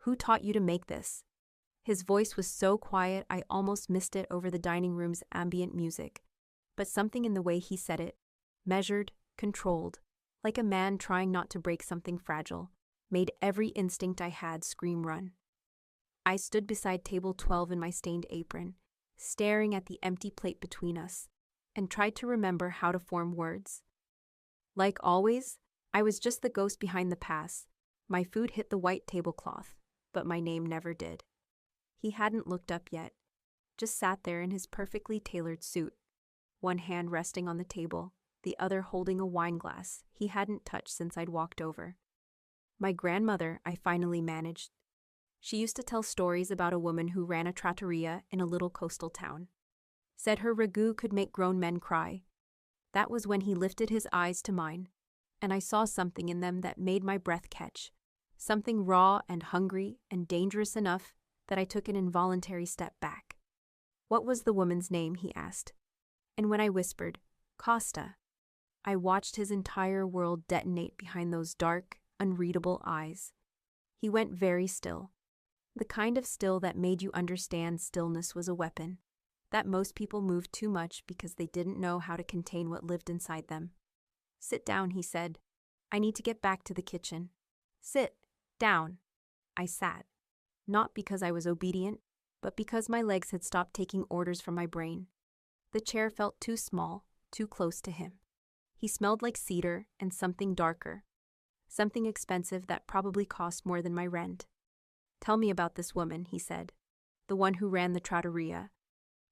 Who taught you to make this? His voice was so quiet I almost missed it over the dining room's ambient music. But something in the way he said it, measured, controlled, like a man trying not to break something fragile, made every instinct I had scream run. I stood beside table 12 in my stained apron, staring at the empty plate between us, and tried to remember how to form words. Like always, I was just the ghost behind the pass. My food hit the white tablecloth, but my name never did. He hadn't looked up yet, just sat there in his perfectly tailored suit, one hand resting on the table, the other holding a wine glass he hadn't touched since I'd walked over. My grandmother, I finally managed. She used to tell stories about a woman who ran a trattoria in a little coastal town. Said her ragu could make grown men cry. That was when he lifted his eyes to mine, and I saw something in them that made my breath catch, something raw and hungry and dangerous enough that I took an involuntary step back. What was the woman's name, he asked. And when I whispered, Costa, I watched his entire world detonate behind those dark, unreadable eyes. He went very still. The kind of still that made you understand stillness was a weapon, that most people moved too much because they didn't know how to contain what lived inside them. Sit down, he said. I need to get back to the kitchen. Sit down. I sat. Not because I was obedient, but because my legs had stopped taking orders from my brain. The chair felt too small, too close to him. He smelled like cedar and something darker, something expensive that probably cost more than my rent. Tell me about this woman, he said, the one who ran the trattoria.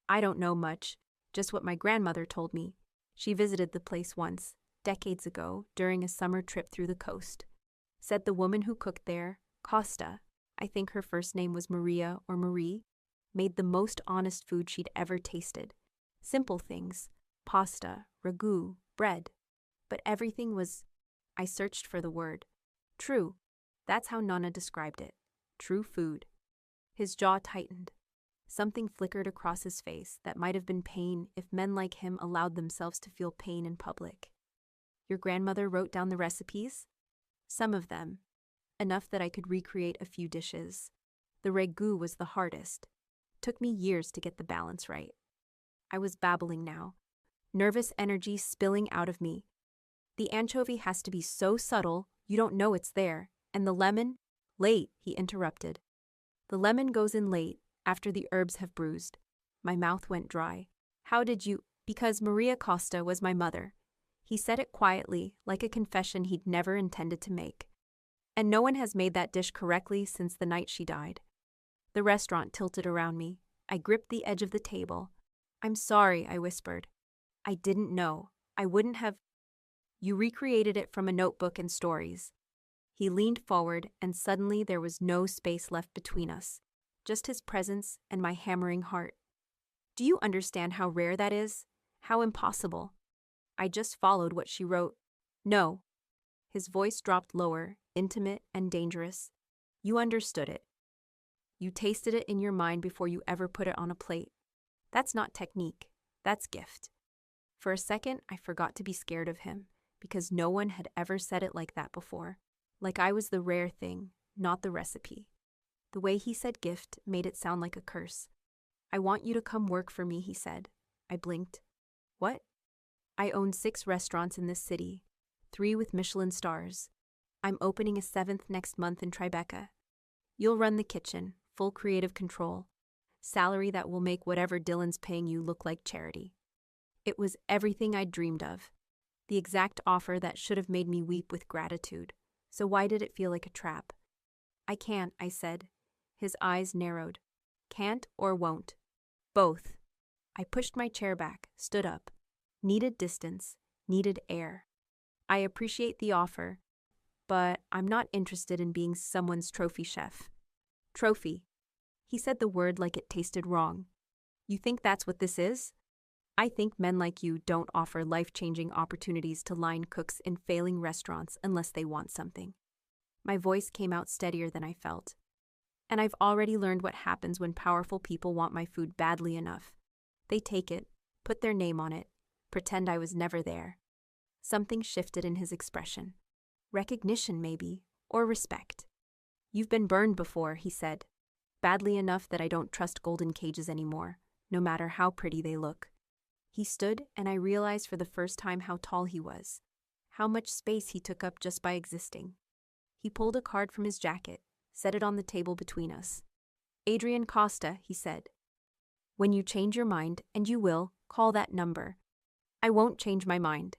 I don't know much, just what my grandmother told me. She visited the place once, decades ago, during a summer trip through the coast. Said the woman who cooked there, Costa, I think her first name was Maria or Marie, made the most honest food she'd ever tasted. Simple things, pasta, ragu, bread. But everything was, I searched for the word, true. That's how Nonna described it. True food. His jaw tightened. Something flickered across his face that might have been pain if men like him allowed themselves to feel pain in public. Your grandmother wrote down the recipes? Some of them. Enough that I could recreate a few dishes. The ragu was the hardest. Took me years to get the balance right. I was babbling now, nervous energy spilling out of me. The anchovy has to be so subtle you don't know it's there, and the lemon, late, he interrupted. The lemon goes in late, after the herbs have bruised. My mouth went dry. How did you? Because Maria Costa was my mother. He said it quietly, like a confession he'd never intended to make. And no one has made that dish correctly since the night she died. The restaurant tilted around me. I gripped the edge of the table. I'm sorry, I whispered. I didn't know. I wouldn't have. You recreated it from a notebook and stories. He leaned forward, and suddenly there was no space left between us, just his presence and my hammering heart. Do you understand how rare that is? How impossible? I just followed what she wrote. No. His voice dropped lower, intimate and dangerous. You understood it. You tasted it in your mind before you ever put it on a plate. That's not technique. That's gift. For a second, I forgot to be scared of him, because no one had ever said it like that before. Like I was the rare thing, not the recipe. The way he said gift made it sound like a curse. I want you to come work for me, he said. I blinked. What? I own 6 restaurants in this city, 3 with Michelin stars. I'm opening a 7th next month in Tribeca. You'll run the kitchen, full creative control. Salary that will make whatever Dylan's paying you look like charity. It was everything I'd dreamed of. The exact offer that should have made me weep with gratitude. So why did it feel like a trap? I can't, I said. His eyes narrowed. Can't or won't? Both. I pushed my chair back, stood up. Needed distance, needed air. I appreciate the offer, but I'm not interested in being someone's trophy chef. Trophy. He said the word like it tasted wrong. You think that's what this is? I think men like you don't offer life-changing opportunities to line cooks in failing restaurants unless they want something. My voice came out steadier than I felt. And I've already learned what happens when powerful people want my food badly enough. They take it, put their name on it, pretend I was never there. Something shifted in his expression. Recognition, maybe, or respect. You've been burned before, he said. Badly enough that I don't trust golden cages anymore, no matter how pretty they look. He stood, and I realized for the first time how tall he was, how much space he took up just by existing. He pulled a card from his jacket, set it on the table between us. Adrian Costa, he said. When you change your mind, and you will, call that number. I won't change my mind.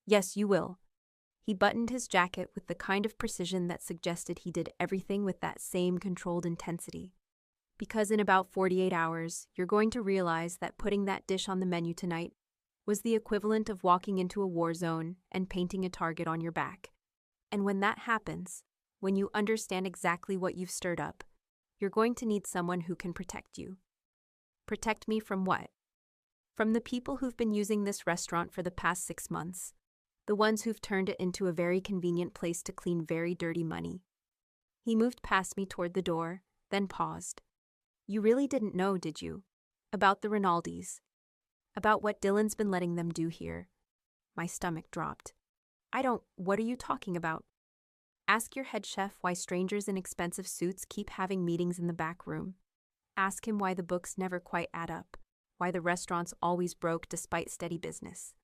Yes, you will. He buttoned his jacket with the kind of precision that suggested he did everything with that same controlled intensity. Because in about 48 hours, you're going to realize that putting that dish on the menu tonight was the equivalent of walking into a war zone and painting a target on your back. And when that happens, when you understand exactly what you've stirred up, you're going to need someone who can protect you. Protect me from what? From the people who've been using this restaurant for the past 6 months. The ones who've turned it into a very convenient place to clean very dirty money. He moved past me toward the door, then paused. You really didn't know, did you? About the Rinaldis. About what Dylan's been letting them do here. My stomach dropped. What are you talking about? Ask your head chef why strangers in expensive suits keep having meetings in the back room. Ask him why the books never quite add up, why the restaurant's always broke despite steady business.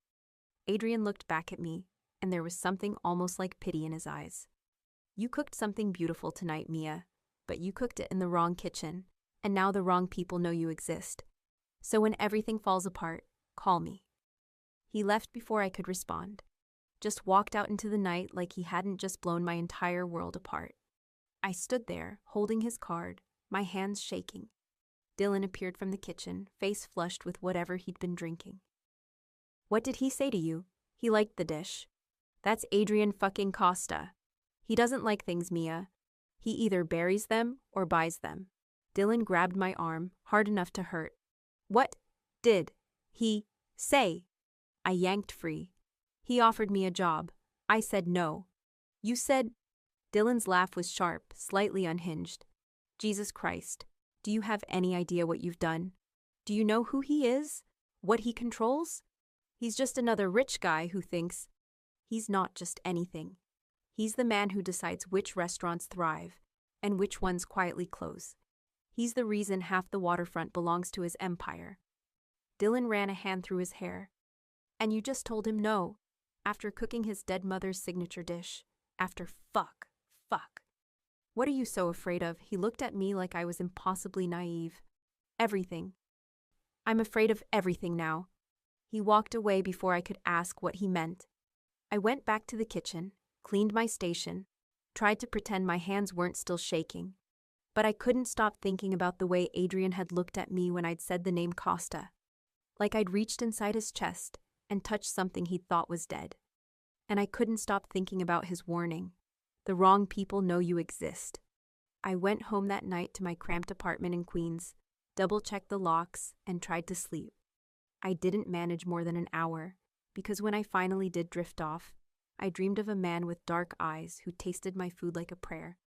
Adrian looked back at me, and there was something almost like pity in his eyes. You cooked something beautiful tonight, Mia, but you cooked it in the wrong kitchen, and now the wrong people know you exist. So when everything falls apart, call me. He left before I could respond. Just walked out into the night like he hadn't just blown my entire world apart. I stood there, holding his card, my hands shaking. Dylan appeared from the kitchen, face flushed with whatever he'd been drinking. What did he say to you? He liked the dish. That's Adrian fucking Costa. He doesn't like things, Mia. He either buries them or buys them. Dylan grabbed my arm, hard enough to hurt. What did he say? I yanked free. He offered me a job. I said no. You said... Dylan's laugh was sharp, slightly unhinged. Jesus Christ, do you have any idea what you've done? Do you know who he is? What he controls? He's just another rich guy who thinks he's not just anything. He's the man who decides which restaurants thrive and which ones quietly close. He's the reason half the waterfront belongs to his empire. Dylan ran a hand through his hair. And you just told him no, after cooking his dead mother's signature dish, after fuck. What are you so afraid of? He looked at me like I was impossibly naive. Everything. I'm afraid of everything now. He walked away before I could ask what he meant. I went back to the kitchen, cleaned my station, tried to pretend my hands weren't still shaking. But I couldn't stop thinking about the way Adrian had looked at me when I'd said the name Costa. Like I'd reached inside his chest and touched something he'd thought was dead. And I couldn't stop thinking about his warning. The wrong people know you exist. I went home that night to my cramped apartment in Queens, double-checked the locks, and tried to sleep. I didn't manage more than an hour, because when I finally did drift off, I dreamed of a man with dark eyes who tasted my food like a prayer,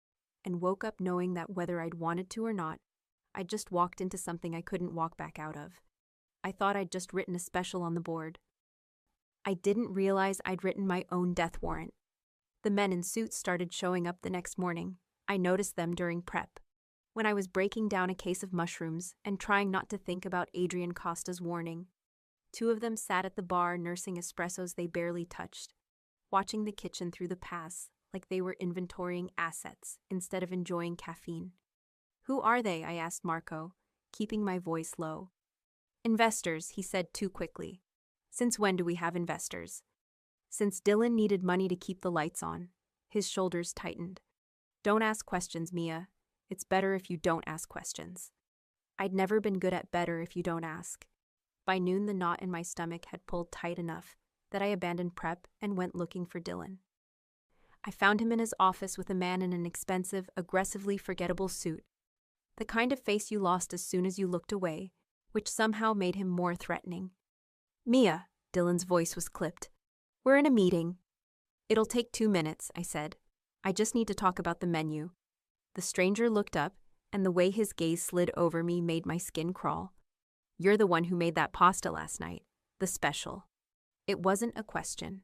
and woke up knowing that whether I'd wanted to or not, I'd just walked into something I couldn't walk back out of. I thought I'd just written a special on the board. I didn't realize I'd written my own death warrant. The men in suits started showing up the next morning. I noticed them during prep, when I was breaking down a case of mushrooms and trying not to think about Adrian Costa's warning. 2 of them sat at the bar nursing espressos they barely touched, watching the kitchen through the pass like they were inventorying assets instead of enjoying caffeine. Who are they? I asked Marco, keeping my voice low. Investors, he said too quickly. Since when do we have investors? Since Dylan needed money to keep the lights on. His shoulders tightened. Don't ask questions, Mia. It's better if you don't ask questions. I'd never been good at better if you don't ask. By noon, the knot in my stomach had pulled tight enough that I abandoned prep and went looking for Dylan. I found him in his office with a man in an expensive, aggressively forgettable suit. The kind of face you lost as soon as you looked away, which somehow made him more threatening. Mia, Dylan's voice was clipped. We're in a meeting. It'll take 2 minutes, I said. I just need to talk about the menu. The stranger looked up, and the way his gaze slid over me made my skin crawl. You're the one who made that pasta last night, the special. It wasn't a question.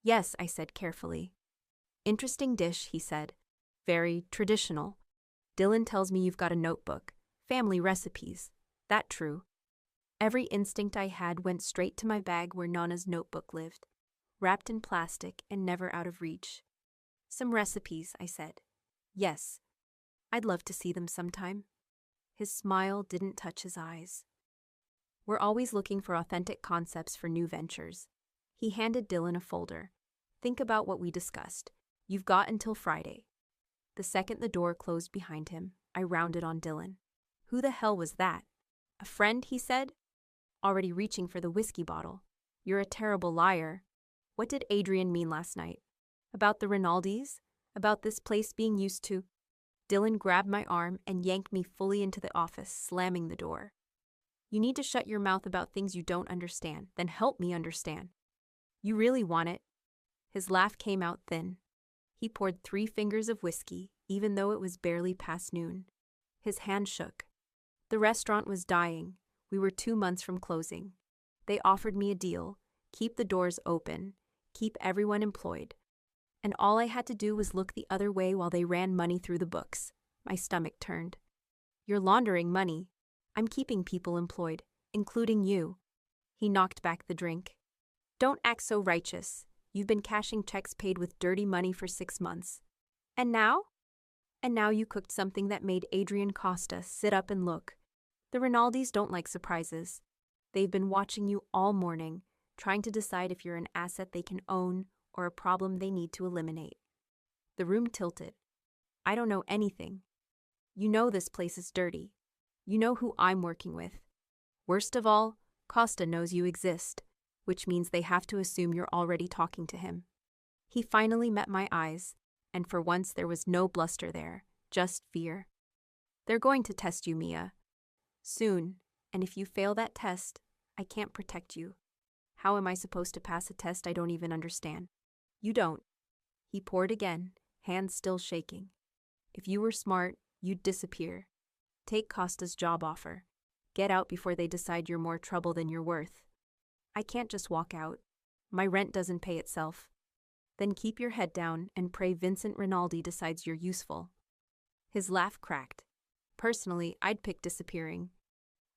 Yes, I said carefully. Interesting dish, he said. Very traditional. Dylan tells me you've got a notebook. Family recipes. That true? Every instinct I had went straight to my bag where Nana's notebook lived, wrapped in plastic and never out of reach. Some recipes, I said. Yes. I'd love to see them sometime. His smile didn't touch his eyes. We're always looking for authentic concepts for new ventures. He handed Dylan a folder. Think about what we discussed. You've got until Friday. The second the door closed behind him, I rounded on Dylan. Who the hell was that? A friend, he said, already reaching for the whiskey bottle. You're a terrible liar. What did Adrian mean last night? About the Rinaldis? About this place being used to? Dylan grabbed my arm and yanked me fully into the office, slamming the door. You need to shut your mouth about things you don't understand, then help me understand. You really want it? His laugh came out thin. He poured 3 fingers of whiskey, even though it was barely past noon. His hand shook. The restaurant was dying. We were 2 months from closing. They offered me a deal, keep the doors open, keep everyone employed. And all I had to do was look the other way while they ran money through the books. My stomach turned. You're laundering money. I'm keeping people employed, including you. He knocked back the drink. Don't act so righteous. You've been cashing checks paid with dirty money for 6 months. And now? And now you cooked something that made Adrian Costa sit up and look. The Rinaldis don't like surprises. They've been watching you all morning, trying to decide if you're an asset they can own or a problem they need to eliminate. The room tilted. I don't know anything. You know this place is dirty. You know who I'm working with. Worst of all, Costa knows you exist, which means they have to assume you're already talking to him. He finally met my eyes, and for once there was no bluster there, just fear. They're going to test you, Mia. Soon, and if you fail that test, I can't protect you. How am I supposed to pass a test I don't even understand? You don't. He poured again, hands still shaking. If you were smart, you'd disappear. Take Costa's job offer. Get out before they decide you're more trouble than you're worth. I can't just walk out. My rent doesn't pay itself. Then keep your head down and pray Vincent Rinaldi decides you're useful. His laugh cracked. Personally, I'd pick disappearing.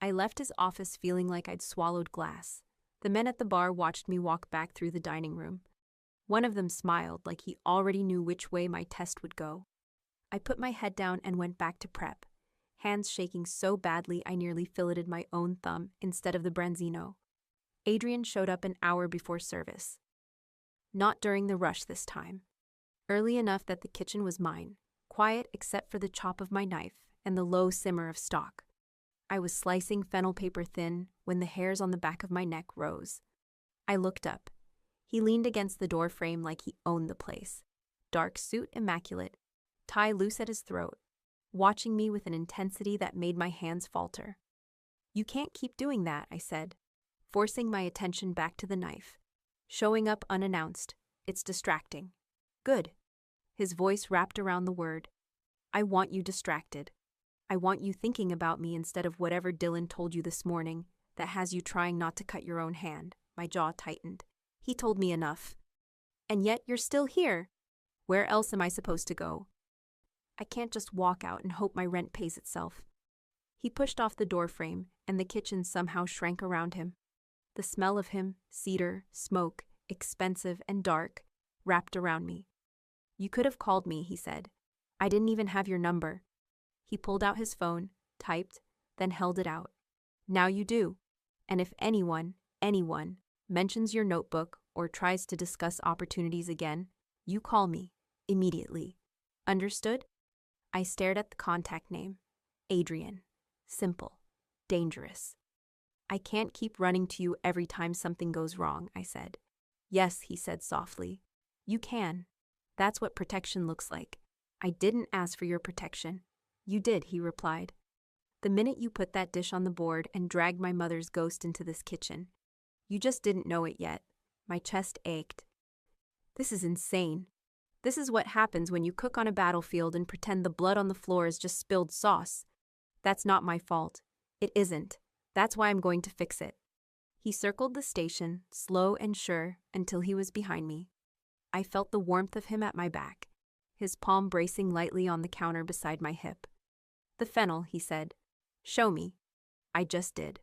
I left his office feeling like I'd swallowed glass. The men at the bar watched me walk back through the dining room. One of them smiled like he already knew which way my test would go. I put my head down and went back to prep, hands shaking so badly I nearly filleted my own thumb instead of the branzino. Adrian showed up an hour before service. Not during the rush this time. Early enough that the kitchen was mine, quiet except for the chop of my knife and the low simmer of stock. I was slicing fennel paper thin when the hairs on the back of my neck rose. I looked up. He leaned against the door frame like he owned the place. Dark suit immaculate, tie loose at his throat, watching me with an intensity that made my hands falter. You can't keep doing that, I said, forcing my attention back to the knife. Showing up unannounced. It's distracting. Good. His voice wrapped around the word. I want you distracted. I want you thinking about me instead of whatever Dylan told you this morning that has you trying not to cut your own hand. My jaw tightened. He told me enough. And yet you're still here. Where else am I supposed to go? I can't just walk out and hope my rent pays itself. He pushed off the door frame, and the kitchen somehow shrank around him. The smell of him, cedar, smoke, expensive and dark, wrapped around me. You could have called me, he said. I didn't even have your number. He pulled out his phone, typed, then held it out. Now you do. And if anyone, mentions your notebook or tries to discuss opportunities again, you call me, immediately. Understood? I stared at the contact name. Adrian. Simple. Dangerous. I can't keep running to you every time something goes wrong, I said. Yes, he said softly. You can. That's what protection looks like. I didn't ask for your protection. You did, he replied. The minute you put that dish on the board and dragged my mother's ghost into this kitchen. You just didn't know it yet. My chest ached. This is insane. This is what happens when you cook on a battlefield and pretend the blood on the floor is just spilled sauce. That's not my fault. It isn't. That's why I'm going to fix it. He circled the station, slow and sure, until he was behind me. I felt the warmth of him at my back, his palm bracing lightly on the counter beside my hip. The fennel, he said. Show me. I just did.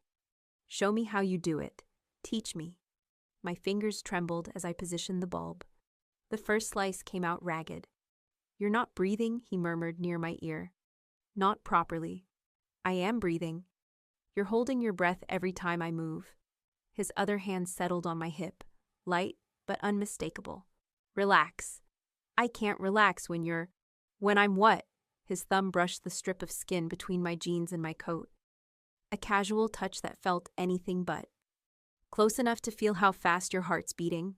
Show me how you do it. Teach me. My fingers trembled as I positioned the bulb. The first slice came out ragged. You're not breathing, he murmured near my ear. Not properly. I am breathing. You're holding your breath every time I move. His other hand settled on my hip, light but unmistakable. Relax. I can't relax when I'm what? His thumb brushed the strip of skin between my jeans and my coat. A casual touch that felt anything but. Close enough to feel how fast your heart's beating.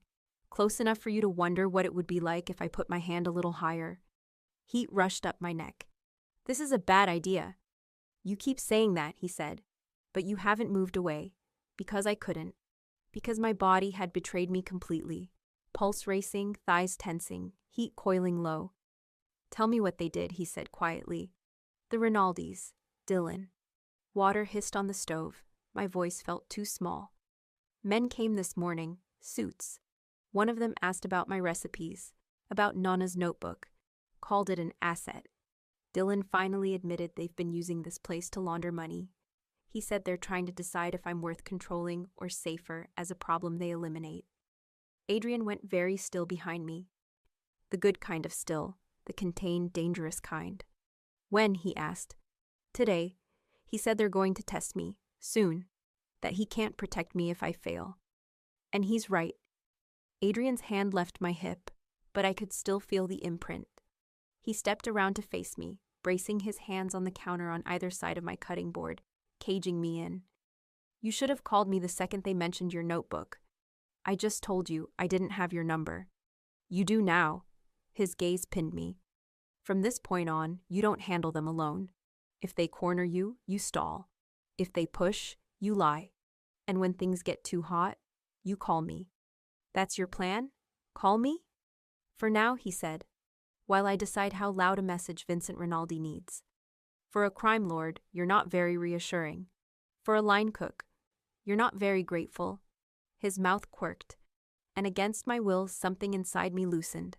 Close enough for you to wonder what it would be like if I put my hand a little higher. Heat rushed up my neck. This is a bad idea. You keep saying that, he said, but you haven't moved away. Because I couldn't. Because my body had betrayed me completely. Pulse racing, thighs tensing, heat coiling low. Tell me what they did, he said quietly. The Rinaldis, Dylan. Water hissed on the stove. My voice felt too small. Men came this morning, suits. One of them asked about my recipes, about Nana's notebook, called it an asset. Dylan finally admitted they've been using this place to launder money. He said they're trying to decide if I'm worth controlling or safer as a problem they eliminate. Adrian went very still behind me. The good kind of still, the contained, dangerous kind. When, he asked. Today. He said they're going to test me, soon, that he can't protect me if I fail. And he's right. Adrian's hand left my hip, but I could still feel the imprint. He stepped around to face me, bracing his hands on the counter on either side of my cutting board, caging me in. You should have called me the second they mentioned your notebook. I just told you I didn't have your number. You do now. His gaze pinned me. From this point on, you don't handle them alone. If they corner you, you stall. If they push, you lie. And when things get too hot, you call me. That's your plan? Call me? For now, he said, while I decide how loud a message Vincent Rinaldi needs. For a crime lord, you're not very reassuring. For a line cook, you're not very grateful. His mouth quirked, and against my will, something inside me loosened.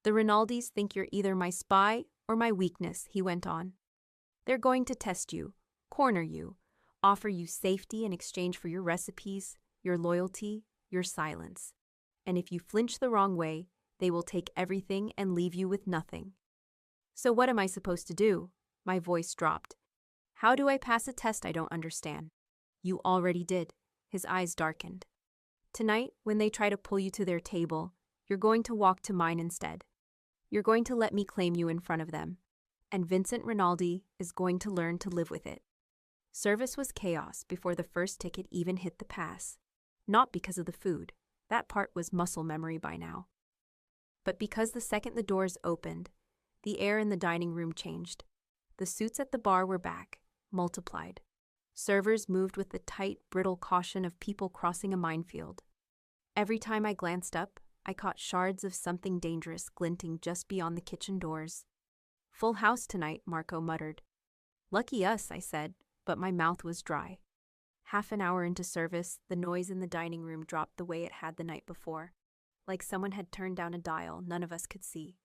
The Rinaldis think you're either my spy or my weakness, he went on. They're going to test you, corner you, offer you safety in exchange for your recipes, your loyalty, your silence. And if you flinch the wrong way, they will take everything and leave you with nothing. So what am I supposed to do? My voice dropped. How do I pass a test I don't understand? You already did. His eyes darkened. Tonight, when they try to pull you to their table, you're going to walk to mine instead. You're going to let me claim you in front of them. And Vincent Rinaldi is going to learn to live with it. Service was chaos before the first ticket even hit the pass. Not because of the food. That part was muscle memory by now. But because the second the doors opened, the air in the dining room changed. The suits at the bar were back, multiplied. Servers moved with the tight, brittle caution of people crossing a minefield. Every time I glanced up, I caught shards of something dangerous glinting just beyond the kitchen doors. Full house tonight, Marco muttered. Lucky us, I said, but my mouth was dry. Half an hour into service, the noise in the dining room dropped the way it had the night before, like someone had turned down a dial none of us could see.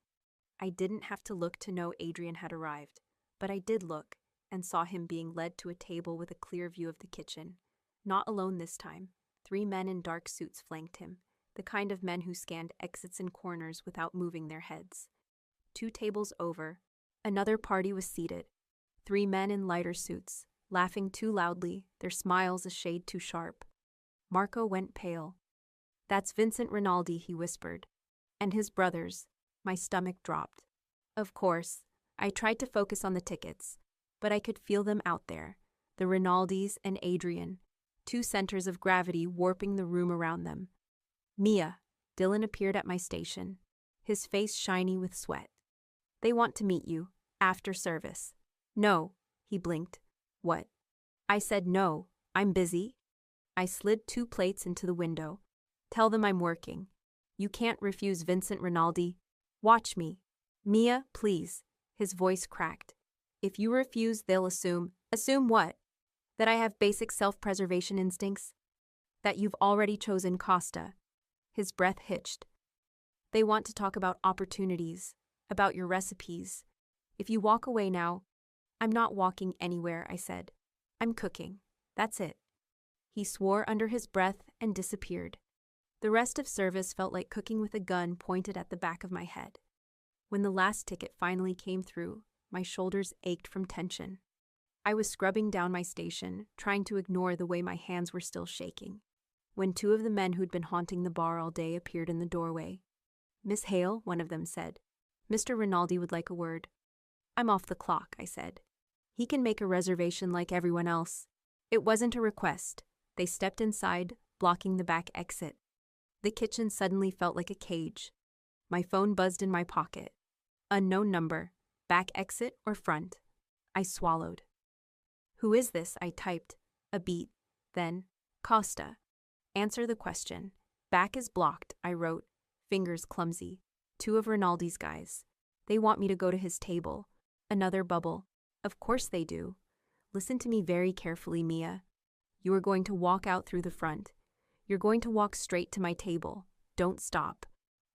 I didn't have to look to know Adrian had arrived, but I did look and saw him being led to a table with a clear view of the kitchen. Not alone this time. 3 men in dark suits flanked him, the kind of men who scanned exits and corners without moving their heads. 2 tables over, another party was seated. 3 men in lighter suits, laughing too loudly, their smiles a shade too sharp. Marco went pale. That's Vincent Rinaldi, he whispered. And his brothers. My stomach dropped. Of course, I tried to focus on the tickets, but I could feel them out there, the Rinaldis and Adrian, 2 centers of gravity warping the room around them. Mia, Dylan appeared at my station, his face shiny with sweat. They want to meet you, after service. No, he blinked. What? I said no, I'm busy. I slid 2 plates into the window. Tell them I'm working. You can't refuse Vincent Rinaldi. Watch me. Mia, please. His voice cracked. If you refuse, they'll assume. Assume what? That I have basic self-preservation instincts? That you've already chosen Costa. His breath hitched. They want to talk about opportunities, about your recipes. If you walk away now, I'm not walking anywhere, I said. I'm cooking. That's it. He swore under his breath and disappeared. The rest of service felt like cooking with a gun pointed at the back of my head. When the last ticket finally came through, my shoulders ached from tension. I was scrubbing down my station, trying to ignore the way my hands were still shaking, when two of the men who'd been haunting the bar all day appeared in the doorway. "Miss Hale," one of them said. "Mr. Rinaldi would like a word." "I'm off the clock," I said. "He can make a reservation like everyone else." It wasn't a request. They stepped inside, blocking the back exit. The kitchen suddenly felt like a cage. My phone buzzed in my pocket. Unknown number, back exit or front. I swallowed. "Who is this?" I typed. A beat. Then, "Costa. Answer the question." "Back is blocked," I wrote, fingers clumsy. "Two of Rinaldi's guys. They want me to go to his table." Another bubble. "Of course they do. Listen to me very carefully, Mia. You are going to walk out through the front. You're going to walk straight to my table. Don't stop.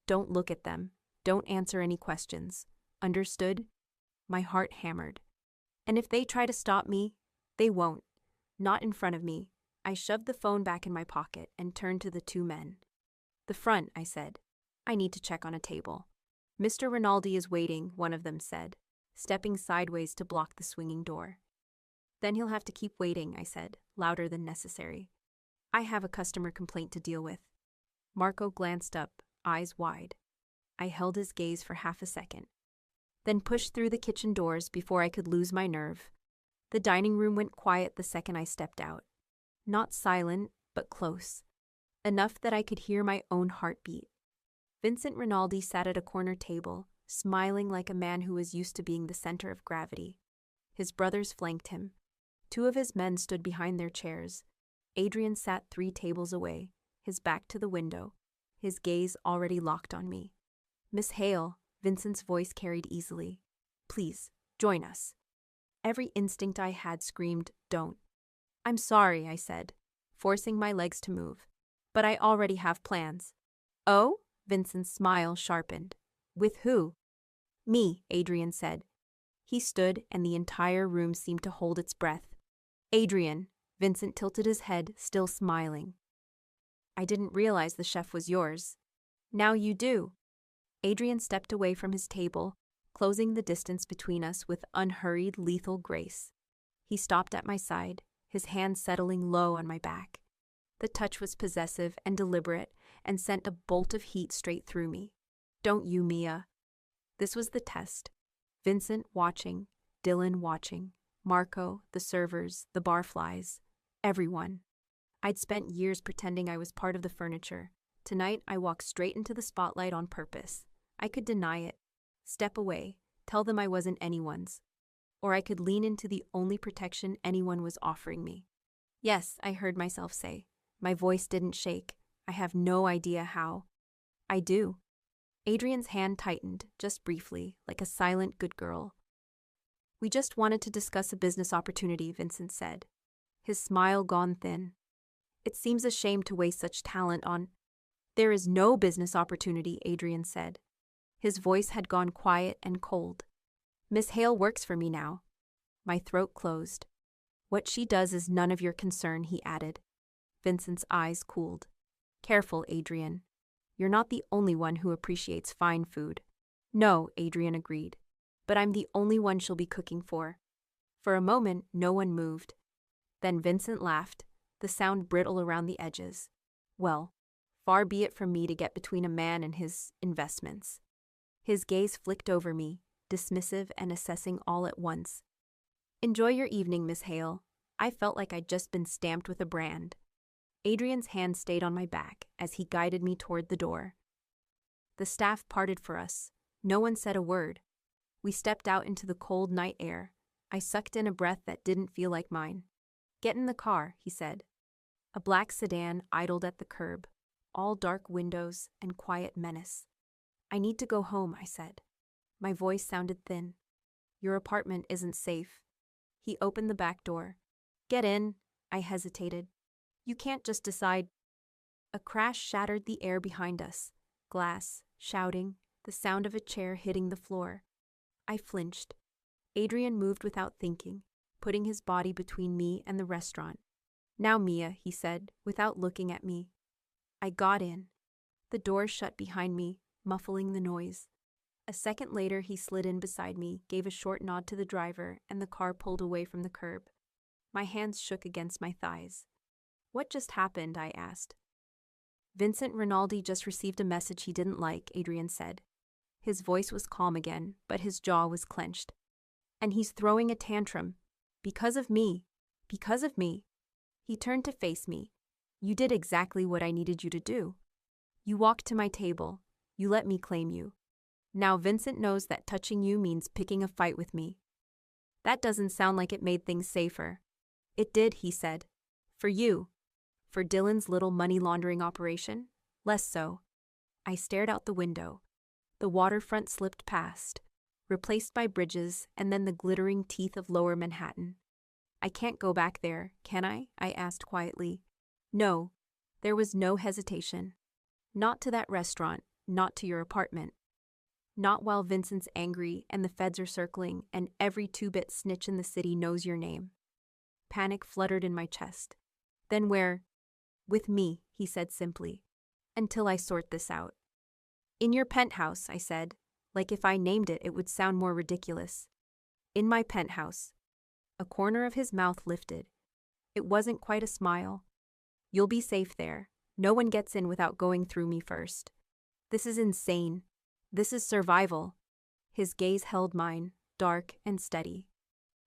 Don't look at them. Don't answer any questions. Understood?" My heart hammered. "And if they try to stop me, they won't. Not in front of me." I shoved the phone back in my pocket and turned to the two men. "The front," I said. "I need to check on a table." "Mr. Rinaldi is waiting," one of them said, stepping sideways to block the swinging door. "Then he'll have to keep waiting," I said, louder than necessary. "I have a customer complaint to deal with." Marco glanced up, eyes wide. I held his gaze for half a second, then pushed through the kitchen doors before I could lose my nerve. The dining room went quiet the second I stepped out. Not silent, but close. Enough that I could hear my own heartbeat. Vincent Rinaldi sat at a corner table, smiling like a man who was used to being the center of gravity. His brothers flanked him. Two of his men stood behind their chairs. Adrian sat 3 tables away, his back to the window, his gaze already locked on me. "Miss Hale," Vincent's voice carried easily. "Please, join us." Every instinct I had screamed, "Don't." "I'm sorry," I said, forcing my legs to move. "But I already have plans." "Oh?" Vincent's smile sharpened. "With who?" "Me," Adrian said. He stood, and the entire room seemed to hold its breath. "Adrian," Vincent tilted his head, still smiling. "I didn't realize the chef was yours." "Now you do." Adrian stepped away from his table, closing the distance between us with unhurried, lethal grace. He stopped at my side, his hand settling low on my back. The touch was possessive and deliberate and sent a bolt of heat straight through me. "Don't you, Mia." This was the test. Vincent watching, Dylan watching, Marco, the servers, the barflies, everyone. I'd spent years pretending I was part of the furniture. Tonight, I walked straight into the spotlight on purpose. I could deny it, step away, tell them I wasn't anyone's. Or I could lean into the only protection anyone was offering me. "Yes," I heard myself say. My voice didn't shake. I have no idea how. "I do." Adrian's hand tightened, just briefly, like a silent good girl. "We just wanted to discuss a business opportunity," Vincent said, his smile gone thin. "It seems a shame to waste such talent on—" "There is no business opportunity," Adrian said. His voice had gone quiet and cold. "Miss Hale works for me now." My throat closed. "What she does is none of your concern," he added. Vincent's eyes cooled. "Careful, Adrian. You're not the only one who appreciates fine food." "No," Adrian agreed. "But I'm the only one she'll be cooking for." For a moment, no one moved. Then Vincent laughed, the sound brittle around the edges. Well, far be it from me to get between a man and his investments. His gaze flicked over me, dismissive and assessing all at once. "Enjoy your evening, Miss Hale." I felt like I'd just been stamped with a brand. Adrian's hand stayed on my back as he guided me toward the door. The staff parted for us. No one said a word. We stepped out into the cold night air. I sucked in a breath that didn't feel like mine. "Get in the car," he said. A black sedan idled at the curb, all dark windows and quiet menace. "I need to go home," I said. My voice sounded thin. "Your apartment isn't safe." He opened the back door. "Get in," I hesitated. "You can't just decide." A crash shattered the air behind us. Glass, shouting, the sound of a chair hitting the floor. I flinched. Adrian moved without thinking, putting his body between me and the restaurant. "Now, Mia," he said, without looking at me. I got in. The door shut behind me, muffling the noise. A second later, he slid in beside me, gave a short nod to the driver, and the car pulled away from the curb. My hands shook against my thighs. "What just happened?" I asked. "Vincent Rinaldi just received a message he didn't like," Adrian said. His voice was calm again, but his jaw was clenched. "And he's throwing a tantrum. Because of me. Because of me." He turned to face me. "You did exactly what I needed you to do. You walked to my table. You let me claim you. Now Vincent knows that touching you means picking a fight with me." "That doesn't sound like it made things safer." "It did," he said. "For you. For Dylan's little money laundering operation, less so." I stared out the window. The waterfront slipped past, replaced by bridges and then the glittering teeth of Lower Manhattan. "I can't go back there, can I?" I asked quietly. "No." There was no hesitation. "Not to that restaurant, not to your apartment. Not while Vincent's angry and the feds are circling and every two-bit snitch in the city knows your name." Panic fluttered in my chest. "Then where?" "With me," he said simply. "Until I sort this out." "In your penthouse," I said. Like if I named it, it would sound more ridiculous. "In my penthouse." A corner of his mouth lifted. It wasn't quite a smile. "You'll be safe there. No one gets in without going through me first." "This is insane. This is survival." His gaze held mine, dark and steady.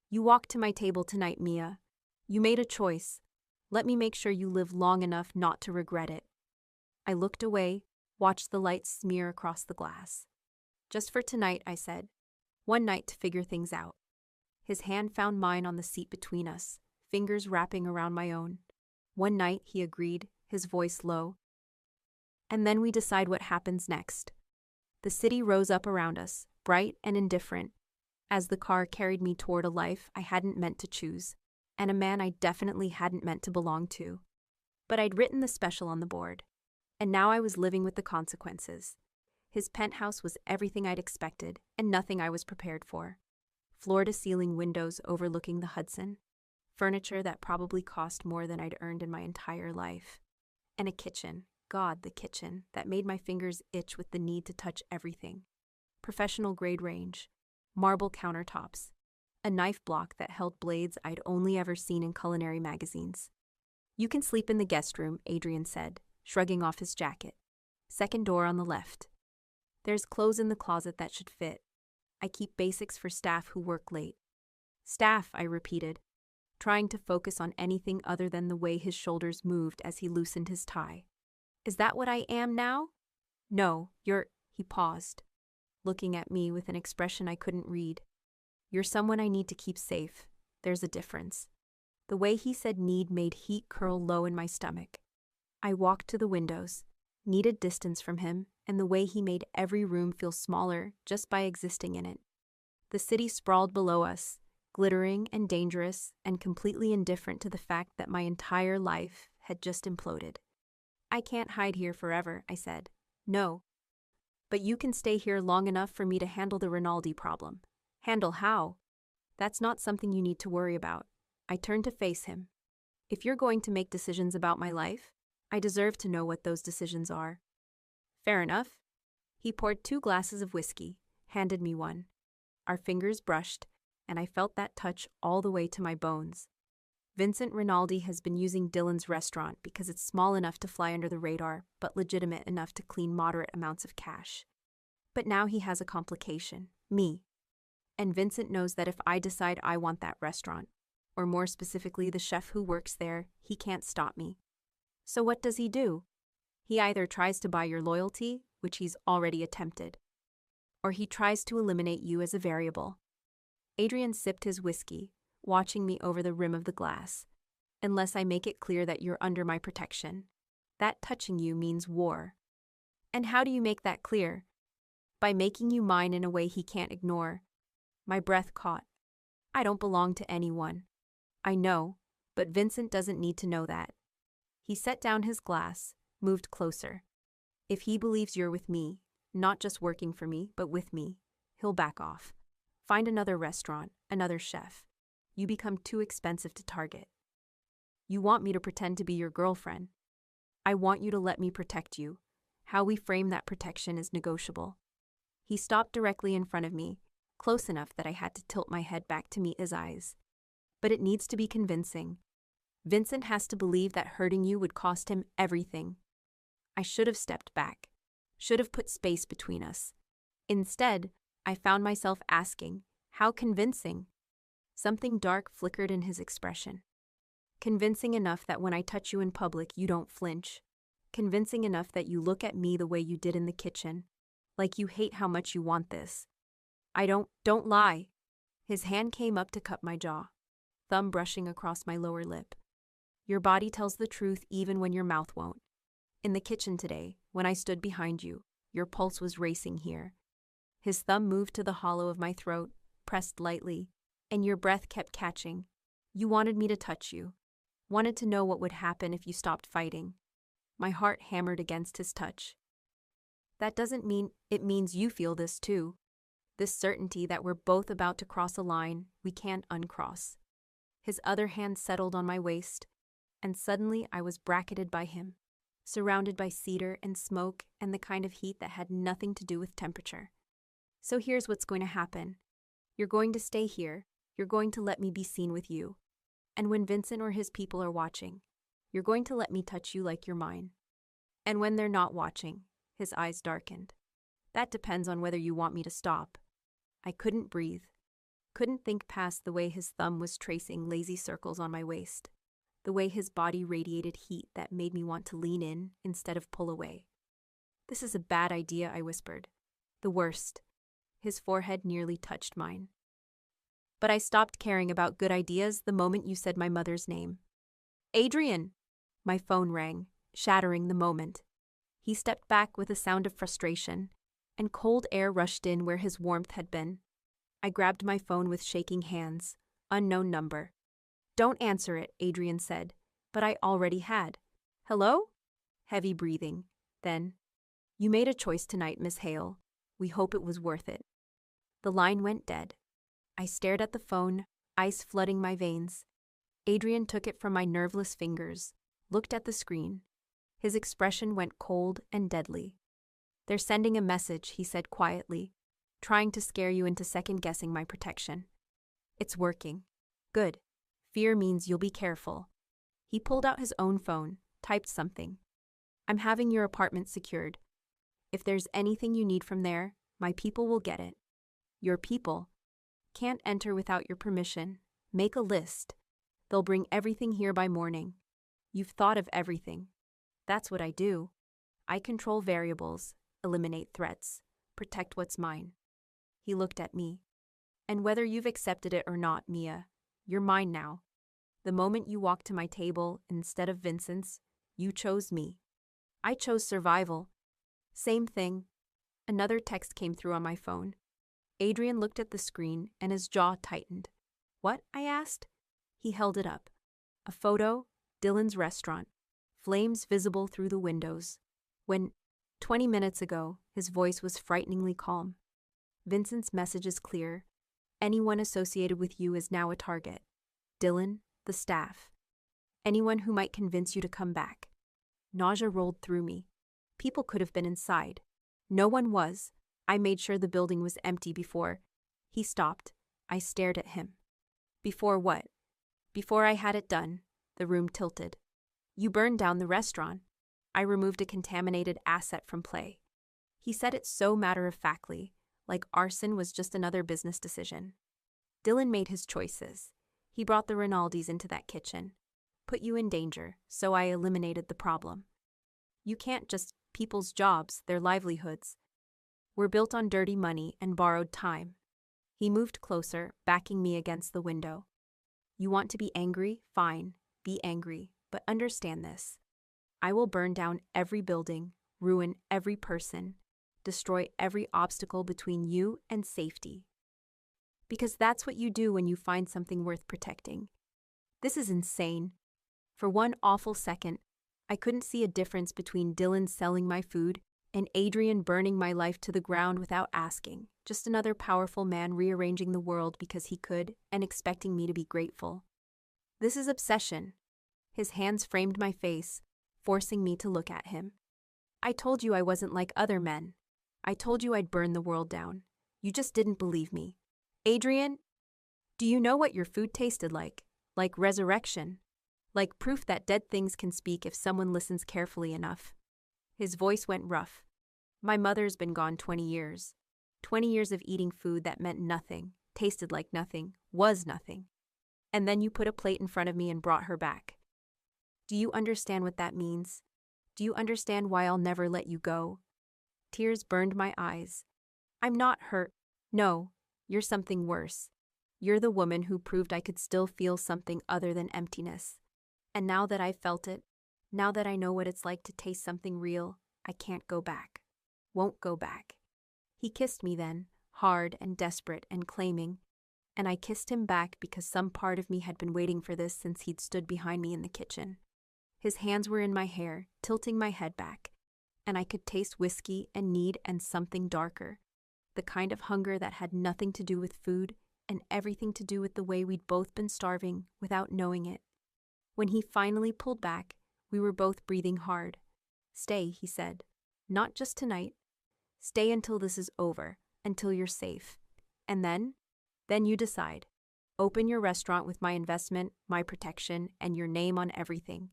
"You walked to my table tonight, Mia. You made a choice. Let me make sure you live long enough not to regret it." I looked away, watched the light smear across the glass. "Just for tonight," I said. "One night to figure things out." His hand found mine on the seat between us, fingers wrapping around my own. "One night," he agreed, his voice low. "And then we decide what happens next." The city rose up around us, bright and indifferent, as the car carried me toward a life I hadn't meant to choose, and a man I definitely hadn't meant to belong to. But I'd written the special on the board, and now I was living with the consequences. His penthouse was everything I'd expected, and nothing I was prepared for. Floor-to-ceiling windows overlooking the Hudson, furniture that probably cost more than I'd earned in my entire life, and a kitchen, God, the kitchen, that made my fingers itch with the need to touch everything. Professional-grade range, marble countertops, a knife block that held blades I'd only ever seen in culinary magazines. "You can sleep in the guest room," Adrian said, shrugging off his jacket. "Second door on the left. There's clothes in the closet that should fit. I keep basics for staff who work late." "Staff," I repeated, trying to focus on anything other than the way his shoulders moved as he loosened his tie. "Is that what I am now?" "No, you're—" He paused, looking at me with an expression I couldn't read. "You're someone I need to keep safe. There's a difference." The way he said need made heat curl low in my stomach. I walked to the windows, needed distance from him, and the way he made every room feel smaller just by existing in it. The city sprawled below us, glittering and dangerous and completely indifferent to the fact that my entire life had just imploded. "I can't hide here forever," I said. "No. But you can stay here long enough for me to handle the Rinaldi problem." "Handle how?" "That's not something you need to worry about." I turned to face him. "If you're going to make decisions about my life, I deserve to know what those decisions are." "Fair enough." He poured 2 glasses of whiskey, handed me one. Our fingers brushed, and I felt that touch all the way to my bones. "Vincent Rinaldi has been using Dylan's restaurant because it's small enough to fly under the radar, but legitimate enough to clean moderate amounts of cash. But now he has a complication, me. And Vincent knows that if I decide I want that restaurant, or more specifically the chef who works there, he can't stop me. So what does he do? He either tries to buy your loyalty, which he's already attempted, or he tries to eliminate you as a variable." Adrian sipped his whiskey, watching me over the rim of the glass. "Unless I make it clear that you're under my protection. That touching you means war." "And how do you make that clear?" "By making you mine in a way he can't ignore." My breath caught. "I don't belong to anyone." "I know, but Vincent doesn't need to know that." He set down his glass, moved closer. "If he believes you're with me, not just working for me, but with me, he'll back off." Find another restaurant, another chef. You become too expensive to target. You want me to pretend to be your girlfriend. I want you to let me protect you. How we frame that protection is negotiable. He stopped directly in front of me, close enough that I had to tilt my head back to meet his eyes. But it needs to be convincing. Vincent has to believe that hurting you would cost him everything. I should have stepped back, should have put space between us. Instead, I found myself asking, how convincing? Something dark flickered in his expression. Convincing enough that when I touch you in public, you don't flinch. Convincing enough that you look at me the way you did in the kitchen, like you hate how much you want this. Don't lie. His hand came up to cup my jaw, thumb brushing across my lower lip. Your body tells the truth even when your mouth won't. In the kitchen today, when I stood behind you, your pulse was racing here. His thumb moved to the hollow of my throat, pressed lightly, and your breath kept catching. You wanted me to touch you, wanted to know what would happen if you stopped fighting. My heart hammered against his touch. That doesn't mean it means you feel this too. This certainty that we're both about to cross a line we can't uncross. His other hand settled on my waist, and suddenly I was bracketed by him, surrounded by cedar and smoke and the kind of heat that had nothing to do with temperature. So here's what's going to happen. You're going to stay here. You're going to let me be seen with you. And when Vincent or his people are watching, you're going to let me touch you like you're mine. And when they're not watching, his eyes darkened. That depends on whether you want me to stop. I couldn't breathe. Couldn't think past the way his thumb was tracing lazy circles on my waist. The way his body radiated heat that made me want to lean in instead of pull away. This is a bad idea, I whispered. The worst. His forehead nearly touched mine. But I stopped caring about good ideas the moment you said my mother's name. Adrian! My phone rang, shattering the moment. He stepped back with a sound of frustration, and cold air rushed in where his warmth had been. I grabbed my phone with shaking hands. Unknown number. Don't answer it, Adrian said, but I already had. Hello? Heavy breathing. Then, you made a choice tonight, Miss Hale. We hope it was worth it. The line went dead. I stared at the phone, ice flooding my veins. Adrian took it from my nerveless fingers, looked at the screen. His expression went cold and deadly. They're sending a message, he said quietly, trying to scare you into second-guessing my protection. It's working. Good. Fear means you'll be careful. He pulled out his own phone, typed something. I'm having your apartment secured. If there's anything you need from there, my people will get it. Your people can't enter without your permission. Make a list. They'll bring everything here by morning. You've thought of everything. That's what I do. I control variables, eliminate threats, protect what's mine. He looked at me. And whether you've accepted it or not, Mia, you're mine now. The moment you walked to my table instead of Vincent's, you chose me. I chose survival. Same thing. Another text came through on my phone. Adrian looked at the screen and his jaw tightened. What? I asked. He held it up. A photo, Dylan's restaurant, flames visible through the windows. When, 20 minutes ago, his voice was frighteningly calm. Vincent's message is clear. Anyone associated with you is now a target. Dylan, the staff. Anyone who might convince you to come back. Nausea rolled through me. People could have been inside. No one was. I made sure the building was empty before. He stopped. I stared at him. Before what? Before I had it done. The room tilted. You burned down the restaurant. I removed a contaminated asset from play. He said it so matter-of-factly, like arson was just another business decision. Dylan made his choices. He brought the Rinaldis into that kitchen. Put you in danger, so I eliminated the problem. You can't just people's jobs, their livelihoods. We're built on dirty money and borrowed time. He moved closer, backing me against the window. You want to be angry? Fine, be angry, but understand this. I will burn down every building, ruin every person, destroy every obstacle between you and safety. Because that's what you do when you find something worth protecting. This is insane. For one awful second, I couldn't see a difference between Dylan selling my food and Adrian burning my life to the ground without asking. Just another powerful man rearranging the world because he could and expecting me to be grateful. This is obsession. His hands framed my face, forcing me to look at him. I told you I wasn't like other men. I told you I'd burn the world down. You just didn't believe me. Adrian, do you know what your food tasted like? Like resurrection. Like proof that dead things can speak if someone listens carefully enough. His voice went rough. My mother's been gone 20 years. 20 years of eating food that meant nothing, tasted like nothing, was nothing. And then you put a plate in front of me and brought her back. Do you understand what that means? Do you understand why I'll never let you go? Tears burned my eyes. I'm not hurt. No, you're something worse. You're the woman who proved I could still feel something other than emptiness. And now that I've felt it, now that I know what it's like to taste something real, I can't go back. Won't go back. He kissed me then, hard and desperate and claiming, and I kissed him back because some part of me had been waiting for this since he'd stood behind me in the kitchen. His hands were in my hair, tilting my head back, and I could taste whiskey and need and something darker, the kind of hunger that had nothing to do with food and everything to do with the way we'd both been starving without knowing it. When he finally pulled back, we were both breathing hard. Stay, he said. Not just tonight. Stay until this is over, until you're safe. And then you decide. Open your restaurant with my investment, my protection, and your name on everything.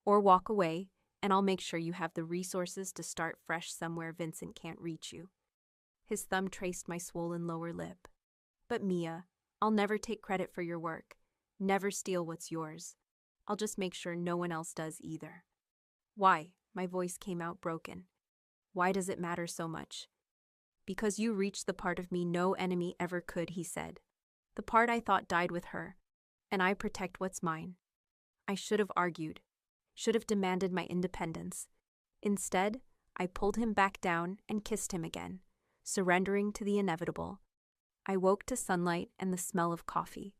Or walk away, and I'll make sure you have the resources to start fresh somewhere Vincent can't reach you. His thumb traced my swollen lower lip. But Mia, I'll never take credit for your work. Never steal what's yours. I'll just make sure no one else does either. Why? My voice came out broken. Why does it matter so much? Because you reached the part of me no enemy ever could, he said. The part I thought died with her, and I protect what's mine. I should have argued, should have demanded my independence. Instead, I pulled him back down and kissed him again, surrendering to the inevitable. I woke to sunlight and the smell of coffee.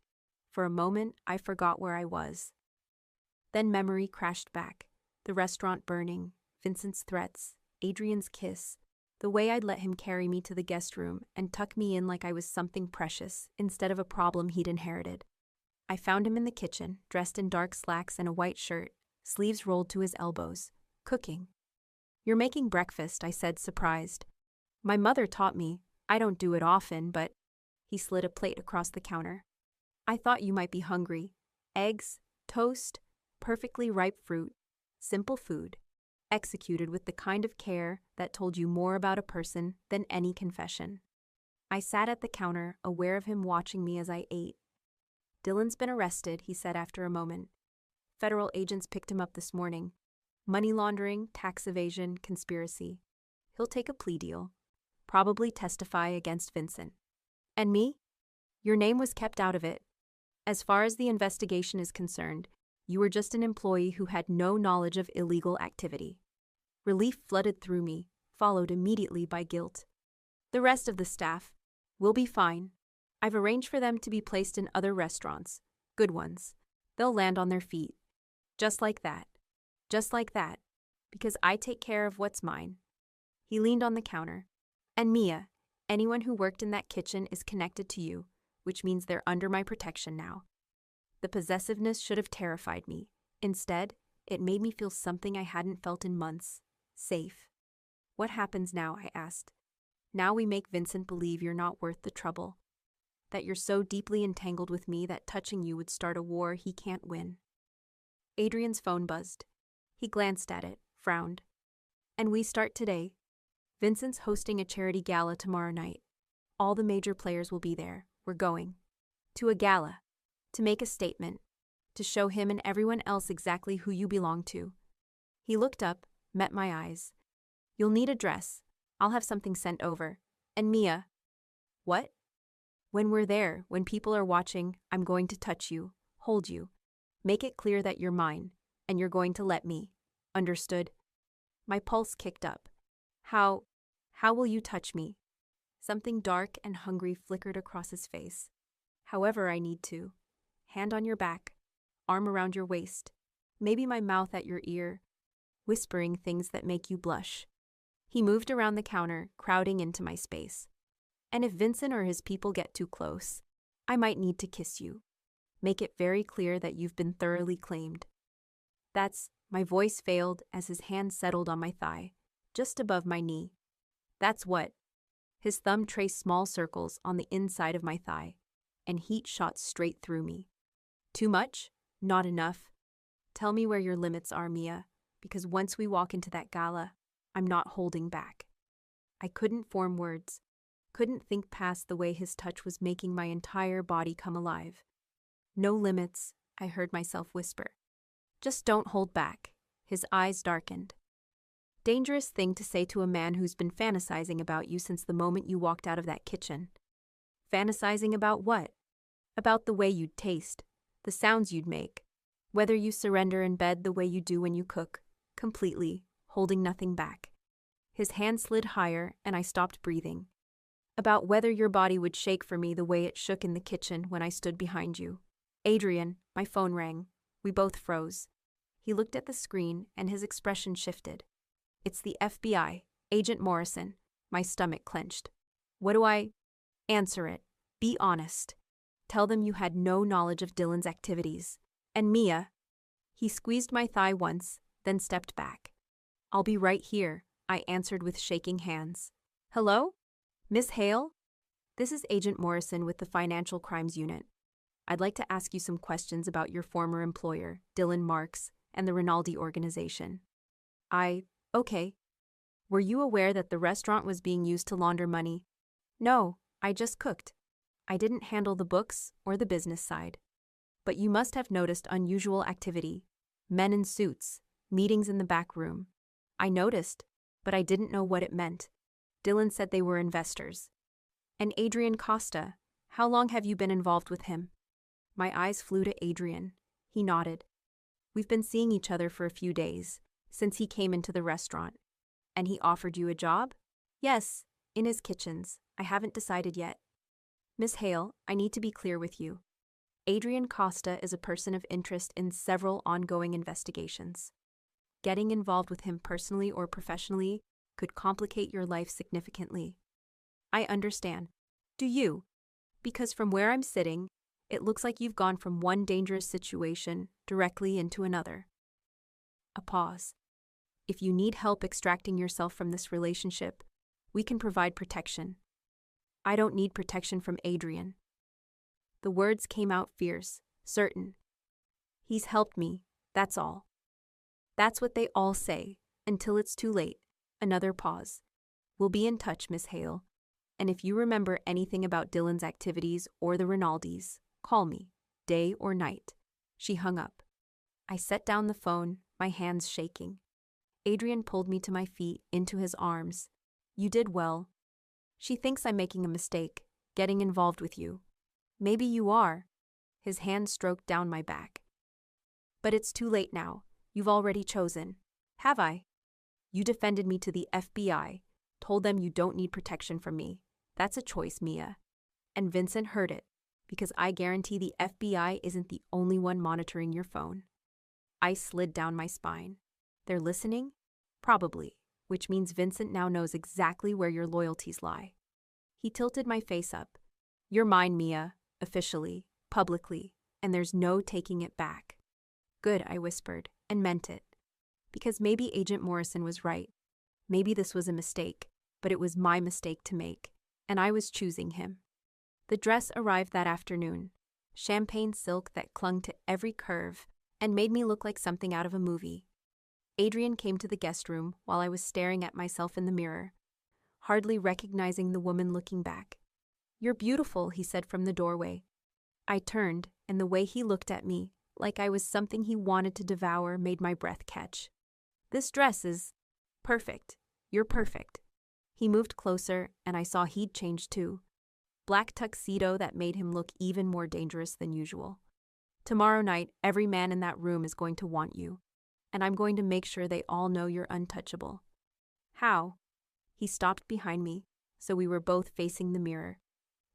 For a moment, I forgot where I was. Then memory crashed back, the restaurant burning, Vincent's threats, Adrian's kiss, the way I'd let him carry me to the guest room and tuck me in like I was something precious instead of a problem he'd inherited. I found him in the kitchen, dressed in dark slacks and a white shirt, sleeves rolled to his elbows, cooking. You're making breakfast, I said, surprised. My mother taught me. I don't do it often, but… He slid a plate across the counter. I thought you might be hungry. Eggs, toast, perfectly ripe fruit, simple food, executed with the kind of care that told you more about a person than any confession. I sat at the counter, aware of him watching me as I ate. Dylan's been arrested, he said after a moment. Federal agents picked him up this morning. Money laundering, tax evasion, conspiracy. He'll take a plea deal. Probably testify against Vincent. And me? Your name was kept out of it. As far as the investigation is concerned, you were just an employee who had no knowledge of illegal activity. Relief flooded through me, followed immediately by guilt. The rest of the staff will be fine. I've arranged for them to be placed in other restaurants, good ones. They'll land on their feet. Just like that. Just like that. Because I take care of what's mine. He leaned on the counter. And Mia, anyone who worked in that kitchen is connected to you, which means they're under my protection now. The possessiveness should have terrified me. Instead, it made me feel something I hadn't felt in months. Safe. What happens now? I asked. Now we make Vincent believe you're not worth the trouble. That you're so deeply entangled with me that touching you would start a war he can't win. Adrian's phone buzzed. He glanced at it, frowned. And we start today. Vincent's hosting a charity gala tomorrow night. All the major players will be there. We're going. To a gala. To make a statement. To show him and everyone else exactly who you belong to. He looked up, met my eyes. You'll need a dress. I'll have something sent over. And Mia. What? When we're there, when people are watching, I'm going to touch you, hold you. Make it clear that you're mine, and you're going to let me. Understood? My pulse kicked up. How will you touch me? Something dark and hungry flickered across his face. However I need to. Hand on your back, arm around your waist, maybe my mouth at your ear, whispering things that make you blush. He moved around the counter, crowding into my space. And if Vincent or his people get too close, I might need to kiss you. Make it very clear that you've been thoroughly claimed. My voice failed as his hand settled on my thigh, just above my knee. That's what. His thumb traced small circles on the inside of my thigh, and heat shot straight through me. Too much? Not enough? Tell me where your limits are, Mia, because once we walk into that gala, I'm not holding back. I couldn't form words, couldn't think past the way his touch was making my entire body come alive. No limits, I heard myself whisper. Just don't hold back. His eyes darkened. Dangerous thing to say to a man who's been fantasizing about you since the moment you walked out of that kitchen. Fantasizing about what? About the way you'd taste, the sounds you'd make, whether you surrender in bed the way you do when you cook, completely, holding nothing back. His hand slid higher and I stopped breathing. About whether your body would shake for me the way it shook in the kitchen when I stood behind you. Adrian, my phone rang. We both froze. He looked at the screen and his expression shifted. It's the FBI, Agent Morrison. My stomach clenched. What do I? Answer it. Be honest. Tell them you had no knowledge of Dylan's activities. And Mia. He squeezed my thigh once, then stepped back. I'll be right here, I answered with shaking hands. Hello? Miss Hale? This is Agent Morrison with the Financial Crimes Unit. I'd like to ask you some questions about your former employer, Dylan Marks, and the Rinaldi organization. Okay. Were you aware that the restaurant was being used to launder money? No, I just cooked. I didn't handle the books or the business side. But you must have noticed unusual activity. Men in suits, meetings in the back room. I noticed, but I didn't know what it meant. Dylan said they were investors. And Adrian Costa, how long have you been involved with him? My eyes flew to Adrian. He nodded. We've been seeing each other for a few days, since he came into the restaurant. And he offered you a job? Yes, in his kitchens. I haven't decided yet. Miss Hale, I need to be clear with you. Adrian Costa is a person of interest in several ongoing investigations. Getting involved with him personally or professionally could complicate your life significantly. I understand. Do you? Because from where I'm sitting, it looks like you've gone from one dangerous situation directly into another. A pause. If you need help extracting yourself from this relationship, we can provide protection. I don't need protection from Adrian. The words came out fierce, certain. He's helped me, that's all. That's what they all say, until it's too late. Another pause. We'll be in touch, Miss Hale. And if you remember anything about Dylan's activities or the Rinaldis, call me, day or night. She hung up. I set down the phone, my hands shaking. Adrian pulled me to my feet, into his arms. You did well. She thinks I'm making a mistake, getting involved with you. Maybe you are. His hand stroked down my back. But it's too late now. You've already chosen. Have I? You defended me to the FBI, told them you don't need protection from me. That's a choice, Mia. And Vincent heard it, because I guarantee the FBI isn't the only one monitoring your phone. I slid down my spine. They're listening? Probably, which means Vincent now knows exactly where your loyalties lie. He tilted my face up. You're mine, Mia, officially, publicly, and there's no taking it back. Good, I whispered, and meant it. Because maybe Agent Morrison was right. Maybe this was a mistake, but it was my mistake to make, and I was choosing him. The dress arrived that afternoon, champagne silk that clung to every curve and made me look like something out of a movie. Adrian came to the guest room while I was staring at myself in the mirror, hardly recognizing the woman looking back. You're beautiful, he said from the doorway. I turned, and the way he looked at me, like I was something he wanted to devour, made my breath catch. This dress is perfect. You're perfect. He moved closer, and I saw he'd changed too. Black tuxedo that made him look even more dangerous than usual. Tomorrow night, every man in that room is going to want you, and I'm going to make sure they all know you're untouchable. How? He stopped behind me, so we were both facing the mirror.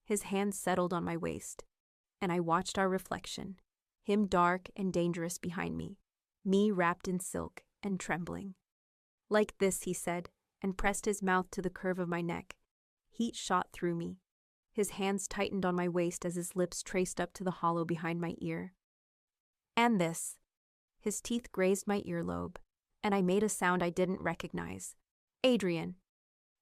His hand settled on my waist, and I watched our reflection, him dark and dangerous behind me wrapped in silk and trembling. Like this, he said, and pressed his mouth to the curve of my neck. Heat shot through me, His hands tightened on my waist as his lips traced up to the hollow behind my ear. And this. His teeth grazed my earlobe, and I made a sound I didn't recognize. Adrian,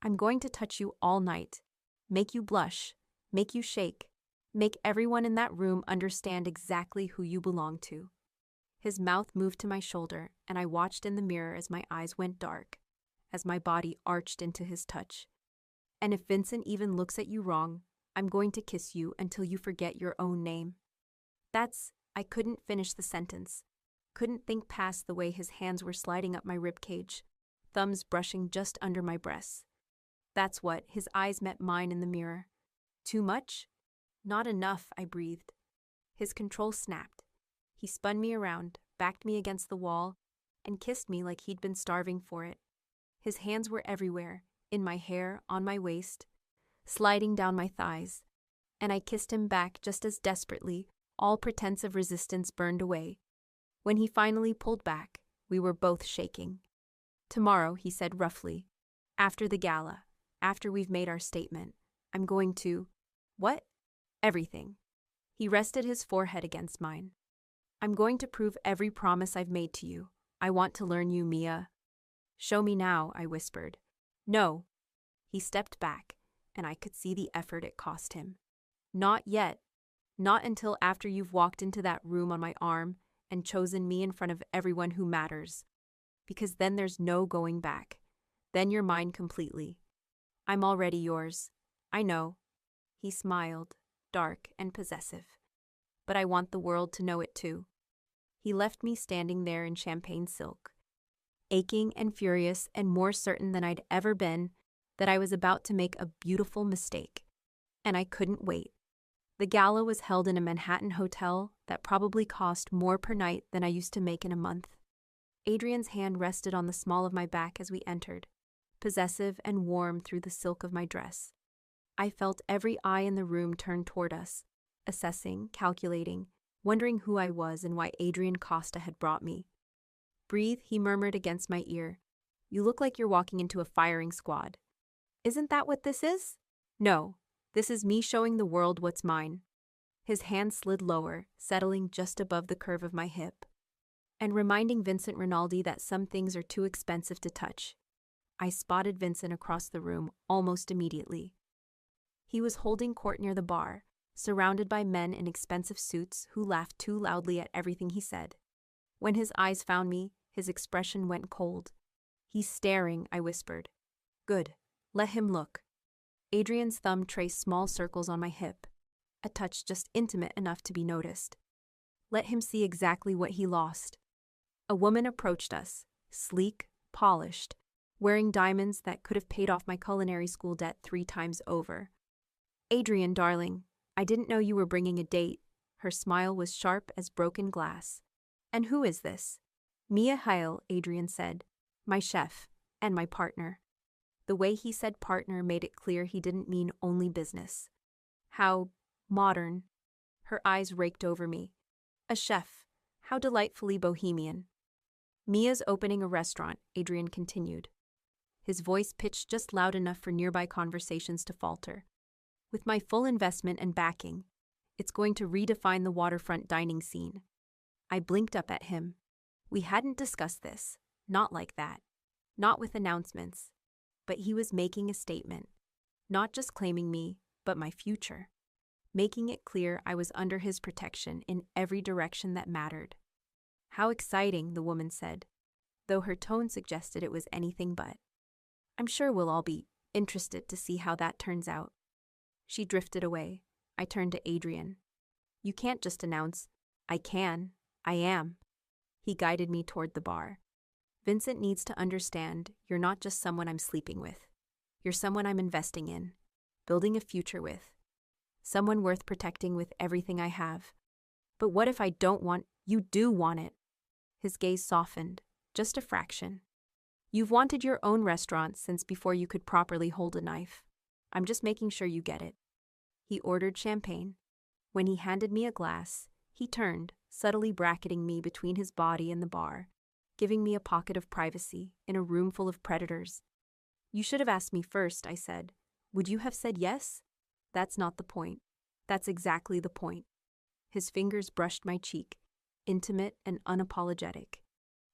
I'm going to touch you all night. Make you blush, make you shake, make everyone in that room understand exactly who you belong to. His mouth moved to my shoulder, and I watched in the mirror as my eyes went dark, as my body arched into his touch. And if Vincent even looks at you wrong, I'm going to kiss you until you forget your own name. I couldn't finish the sentence. Couldn't think past the way his hands were sliding up my ribcage, thumbs brushing just under my breasts. That's what, his eyes met mine in the mirror. Too much? Not enough, I breathed. His control snapped. He spun me around, backed me against the wall, and kissed me like he'd been starving for it. His hands were everywhere, in my hair, on my waist, sliding down my thighs, and I kissed him back just as desperately, all pretense of resistance burned away. When he finally pulled back, we were both shaking. Tomorrow, he said roughly, after the gala, after we've made our statement, I'm going to… What? Everything. He rested his forehead against mine. I'm going to prove every promise I've made to you. I want to learn you, Mia. Show me now, I whispered. No. He stepped back, and I could see the effort it cost him. Not yet. Not until after you've walked into that room on my arm and chosen me in front of everyone who matters. Because then there's no going back. Then you're mine completely. I'm already yours. I know. He smiled, dark and possessive. But I want the world to know it too. He left me standing there in champagne silk, aching and furious and more certain than I'd ever been that I was about to make a beautiful mistake. And I couldn't wait. The gala was held in a Manhattan hotel that probably cost more per night than I used to make in a month. Adrian's hand rested on the small of my back as we entered, possessive and warm through the silk of my dress. I felt every eye in the room turn toward us, assessing, calculating, wondering who I was and why Adrian Costa had brought me. Breathe, he murmured against my ear. You look like you're walking into a firing squad. Isn't that what this is? No. This is me showing the world what's mine. His hand slid lower, settling just above the curve of my hip, and reminding Vincent Rinaldi that some things are too expensive to touch. I spotted Vincent across the room almost immediately. He was holding court near the bar, surrounded by men in expensive suits who laughed too loudly at everything he said. When his eyes found me, his expression went cold. He's staring, I whispered. Good. Let him look. Adrian's thumb traced small circles on my hip, a touch just intimate enough to be noticed. Let him see exactly what he lost. A woman approached us, sleek, polished, wearing diamonds that could have paid off my culinary school debt 3 times over. Adrian, darling, I didn't know you were bringing a date. Her smile was sharp as broken glass. And who is this? Mia Heil, Adrian said, my chef, and my partner. The way he said partner made it clear he didn't mean only business. How modern. Her eyes raked over me. A chef. How delightfully bohemian. Mia's opening a restaurant, Adrian continued. His voice pitched just loud enough for nearby conversations to falter. With my full investment and backing, it's going to redefine the waterfront dining scene. I blinked up at him. We hadn't discussed this. Not like that. Not with announcements. But he was making a statement. Not just claiming me, but my future. Making it clear I was under his protection in every direction that mattered. How exciting, the woman said, though her tone suggested it was anything but. I'm sure we'll all be interested to see how that turns out. She drifted away. I turned to Adrian. You can't just announce, I can, I am. He guided me toward the bar. Vincent needs to understand you're not just someone I'm sleeping with. You're someone I'm investing in, building a future with. Someone worth protecting with everything I have. But what if I don't want, you do want it? His gaze softened, just a fraction. You've wanted your own restaurant since before you could properly hold a knife. I'm just making sure you get it. He ordered champagne. When he handed me a glass, he turned, subtly bracketing me between his body and the bar, giving me a pocket of privacy in a room full of predators. You should have asked me first, I said. Would you have said yes? That's not the point. That's exactly the point. His fingers brushed my cheek, intimate and unapologetic.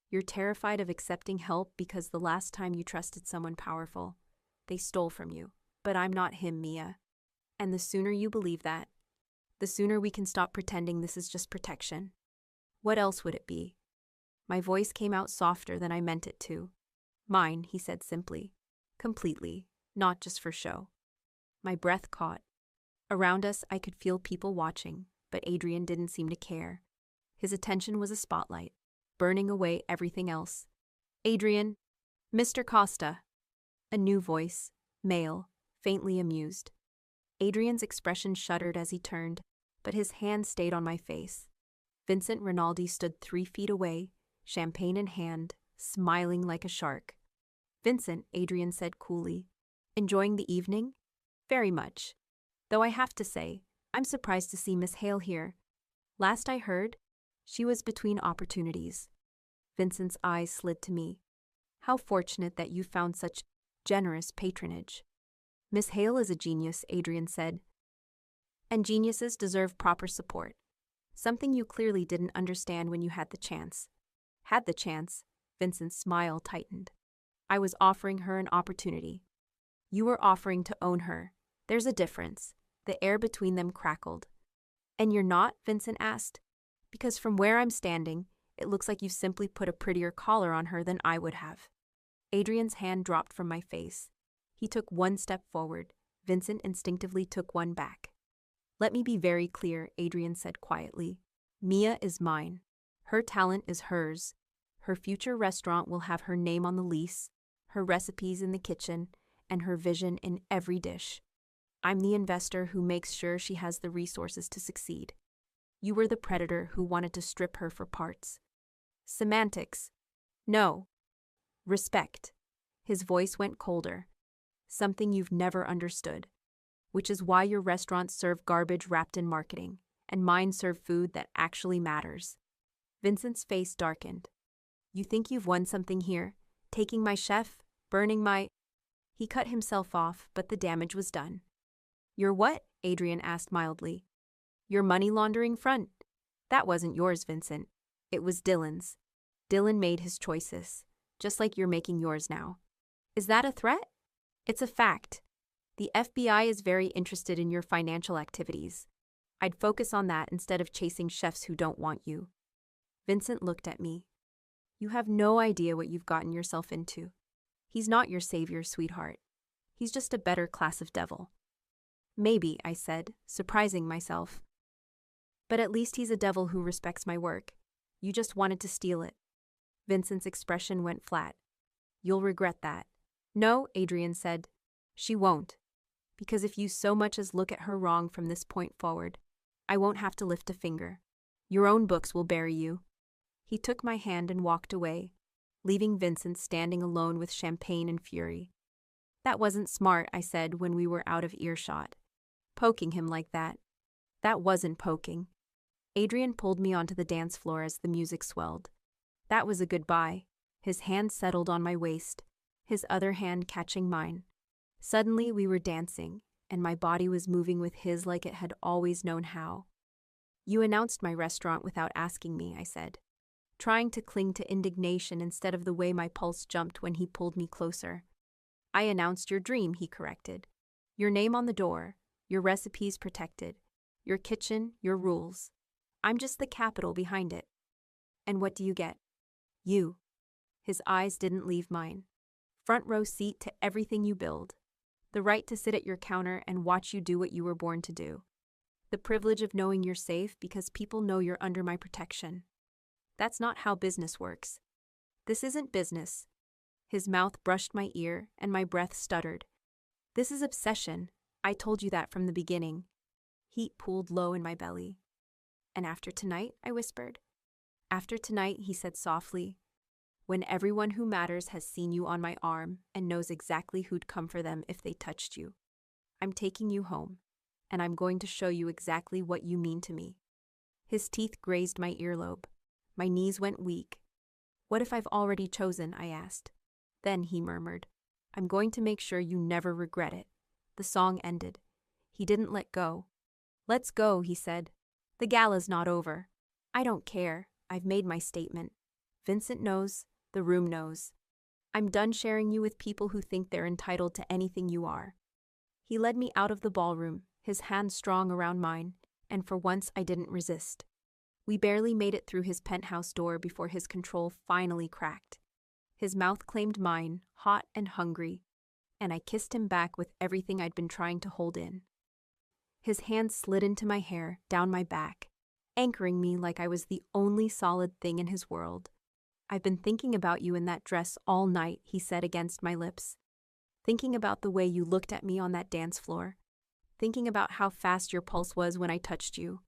You're terrified of accepting help because the last time you trusted someone powerful, they stole from you. But I'm not him, Mia. And the sooner you believe that, the sooner we can stop pretending this is just protection. What else would it be? My voice came out softer than I meant it to. Mine, he said simply. Completely, not just for show. My breath caught. Around us, I could feel people watching, but Adrian didn't seem to care. His attention was a spotlight, burning away everything else. Adrian, Mr. Costa. A new voice, male, faintly amused. Adrian's expression shuddered as he turned, but his hand stayed on my face. Vincent Rinaldi stood 3 feet away, champagne in hand, smiling like a shark. Vincent, Adrian said coolly. Enjoying the evening? Very much. Though I have to say, I'm surprised to see Miss Hale here. Last I heard, she was between opportunities. Vincent's eyes slid to me. How fortunate that you found such generous patronage. Miss Hale is a genius, Adrian said. And geniuses deserve proper support. Something you clearly didn't understand when you had the chance. Had the chance? Vincent's smile tightened. I was offering her an opportunity. You were offering to own her. There's a difference. The air between them crackled. And you're not? Vincent asked. Because from where I'm standing, it looks like you simply put a prettier collar on her than I would have. Adrian's hand dropped from my face. He took 1 step forward. Vincent instinctively took 1 back. Let me be very clear, Adrian said quietly. Mia is mine. Her talent is hers. Her future restaurant will have her name on the lease, her recipes in the kitchen, and her vision in every dish. I'm the investor who makes sure she has the resources to succeed. You were the predator who wanted to strip her for parts. Semantics. No. Respect. His voice went colder. Something you've never understood. Which is why your restaurants serve garbage wrapped in marketing, and mine serve food that actually matters. Vincent's face darkened. You think you've won something here? Taking my chef? Burning my... He cut himself off, but the damage was done. Your what? Adrian asked mildly. Your money laundering front. That wasn't yours, Vincent. It was Dylan's. Dylan made his choices, just like you're making yours now. Is that a threat? It's a fact. The FBI is very interested in your financial activities. I'd focus on that instead of chasing chefs who don't want you. Vincent looked at me. You have no idea what you've gotten yourself into. He's not your savior, sweetheart. He's just a better class of devil. Maybe, I said, surprising myself. But at least he's a devil who respects my work. You just wanted to steal it. Vincent's expression went flat. You'll regret that. No, Adrian said. She won't. Because if you so much as look at her wrong from this point forward, I won't have to lift a finger. Your own books will bury you. He took my hand and walked away, leaving Vincent standing alone with champagne and fury. That wasn't smart, I said when we were out of earshot. Poking him like that. That wasn't poking. Adrian pulled me onto the dance floor as the music swelled. That was a goodbye. His hand settled on my waist, his other hand catching mine. Suddenly we were dancing, and my body was moving with his like it had always known how. You announced my restaurant without asking me, I said, trying to cling to indignation instead of the way my pulse jumped when he pulled me closer. I announced your dream, he corrected. Your name on the door, your recipes protected, your kitchen, your rules. I'm just the capital behind it. And what do you get? You. His eyes didn't leave mine. Front row seat to everything you build. The right to sit at your counter and watch you do what you were born to do. The privilege of knowing you're safe because people know you're under my protection. That's not how business works. This isn't business. His mouth brushed my ear and my breath stuttered. This is obsession. I told you that from the beginning. Heat pooled low in my belly. And after tonight, I whispered. After tonight, he said softly, when everyone who matters has seen you on my arm and knows exactly who'd come for them if they touched you. I'm taking you home, and I'm going to show you exactly what you mean to me. His teeth grazed my earlobe. My knees went weak. What if I've already chosen? I asked. Then he murmured, I'm going to make sure you never regret it. The song ended. He didn't let go. "Let's go," he said. "The gala's not over." "I don't care. I've made my statement. Vincent knows. The room knows. I'm done sharing you with people who think they're entitled to anything you are." He led me out of the ballroom, his hand strong around mine, and for once I didn't resist. We barely made it through his penthouse door before his control finally cracked. His mouth claimed mine, hot and hungry, and I kissed him back with everything I'd been trying to hold in. His hand slid into my hair, down my back, anchoring me like I was the only solid thing in his world. "I've been thinking about you in that dress all night," he said against my lips. "Thinking about the way you looked at me on that dance floor. Thinking about how fast your pulse was when I touched you."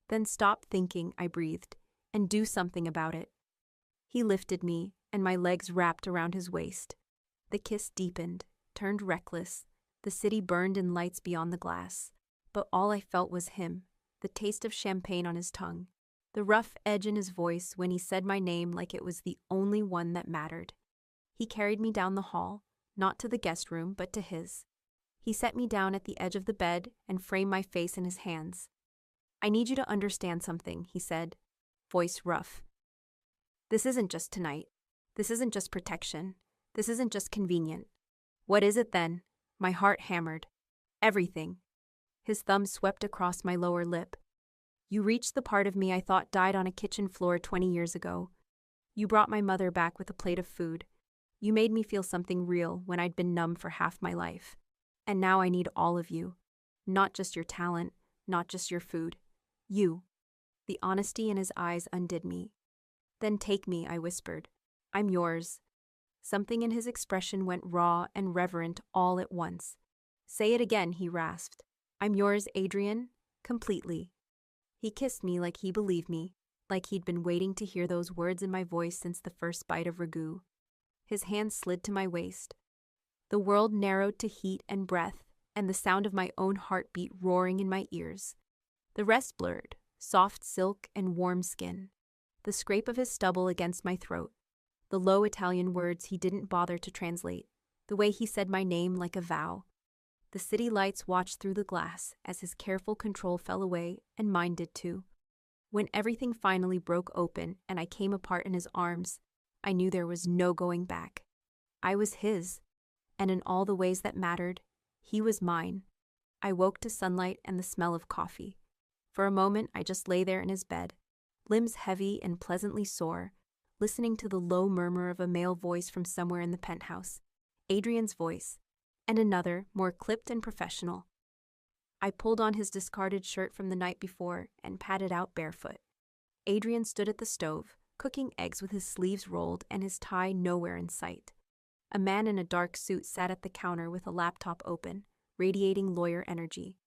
"Then stop thinking," I breathed, "and do something about it." He lifted me, and my legs wrapped around his waist. The kiss deepened, turned reckless. The city burned in lights beyond the glass. But all I felt was him, the taste of champagne on his tongue, the rough edge in his voice when he said my name like it was the only one that mattered. He carried me down the hall, not to the guest room, but to his. He set me down at the edge of the bed and framed my face in his hands. "I need you to understand something," he said, voice rough. "This isn't just tonight. This isn't just protection. This isn't just convenient." "What is it then?" My heart hammered. "Everything." His thumb swept across my lower lip. "You reached the part of me I thought died on a kitchen floor 20 years ago. You brought my mother back with a plate of food. You made me feel something real when I'd been numb for half my life. And now I need all of you. Not just your talent, not just your food. You." The honesty in his eyes undid me. "Then take me," I whispered. "I'm yours." Something in his expression went raw and reverent all at once. "Say it again," he rasped. "I'm yours, Adrian, completely." He kissed me like he believed me, like he'd been waiting to hear those words in my voice since the first bite of ragu. His hand slid to my waist. The world narrowed to heat and breath, and the sound of my own heartbeat roaring in my ears. The rest blurred, soft silk and warm skin. The scrape of his stubble against my throat. The low Italian words he didn't bother to translate. The way he said my name like a vow. The city lights watched through the glass as his careful control fell away, and mine did too. When everything finally broke open and I came apart in his arms, I knew there was no going back. I was his, and in all the ways that mattered, he was mine. I woke to sunlight and the smell of coffee. For a moment, I just lay there in his bed, limbs heavy and pleasantly sore, listening to the low murmur of a male voice from somewhere in the penthouse, Adrian's voice, and another, more clipped and professional. I pulled on his discarded shirt from the night before and padded out barefoot. Adrian stood at the stove, cooking eggs with his sleeves rolled and his tie nowhere in sight. A man in a dark suit sat at the counter with a laptop open, radiating lawyer energy.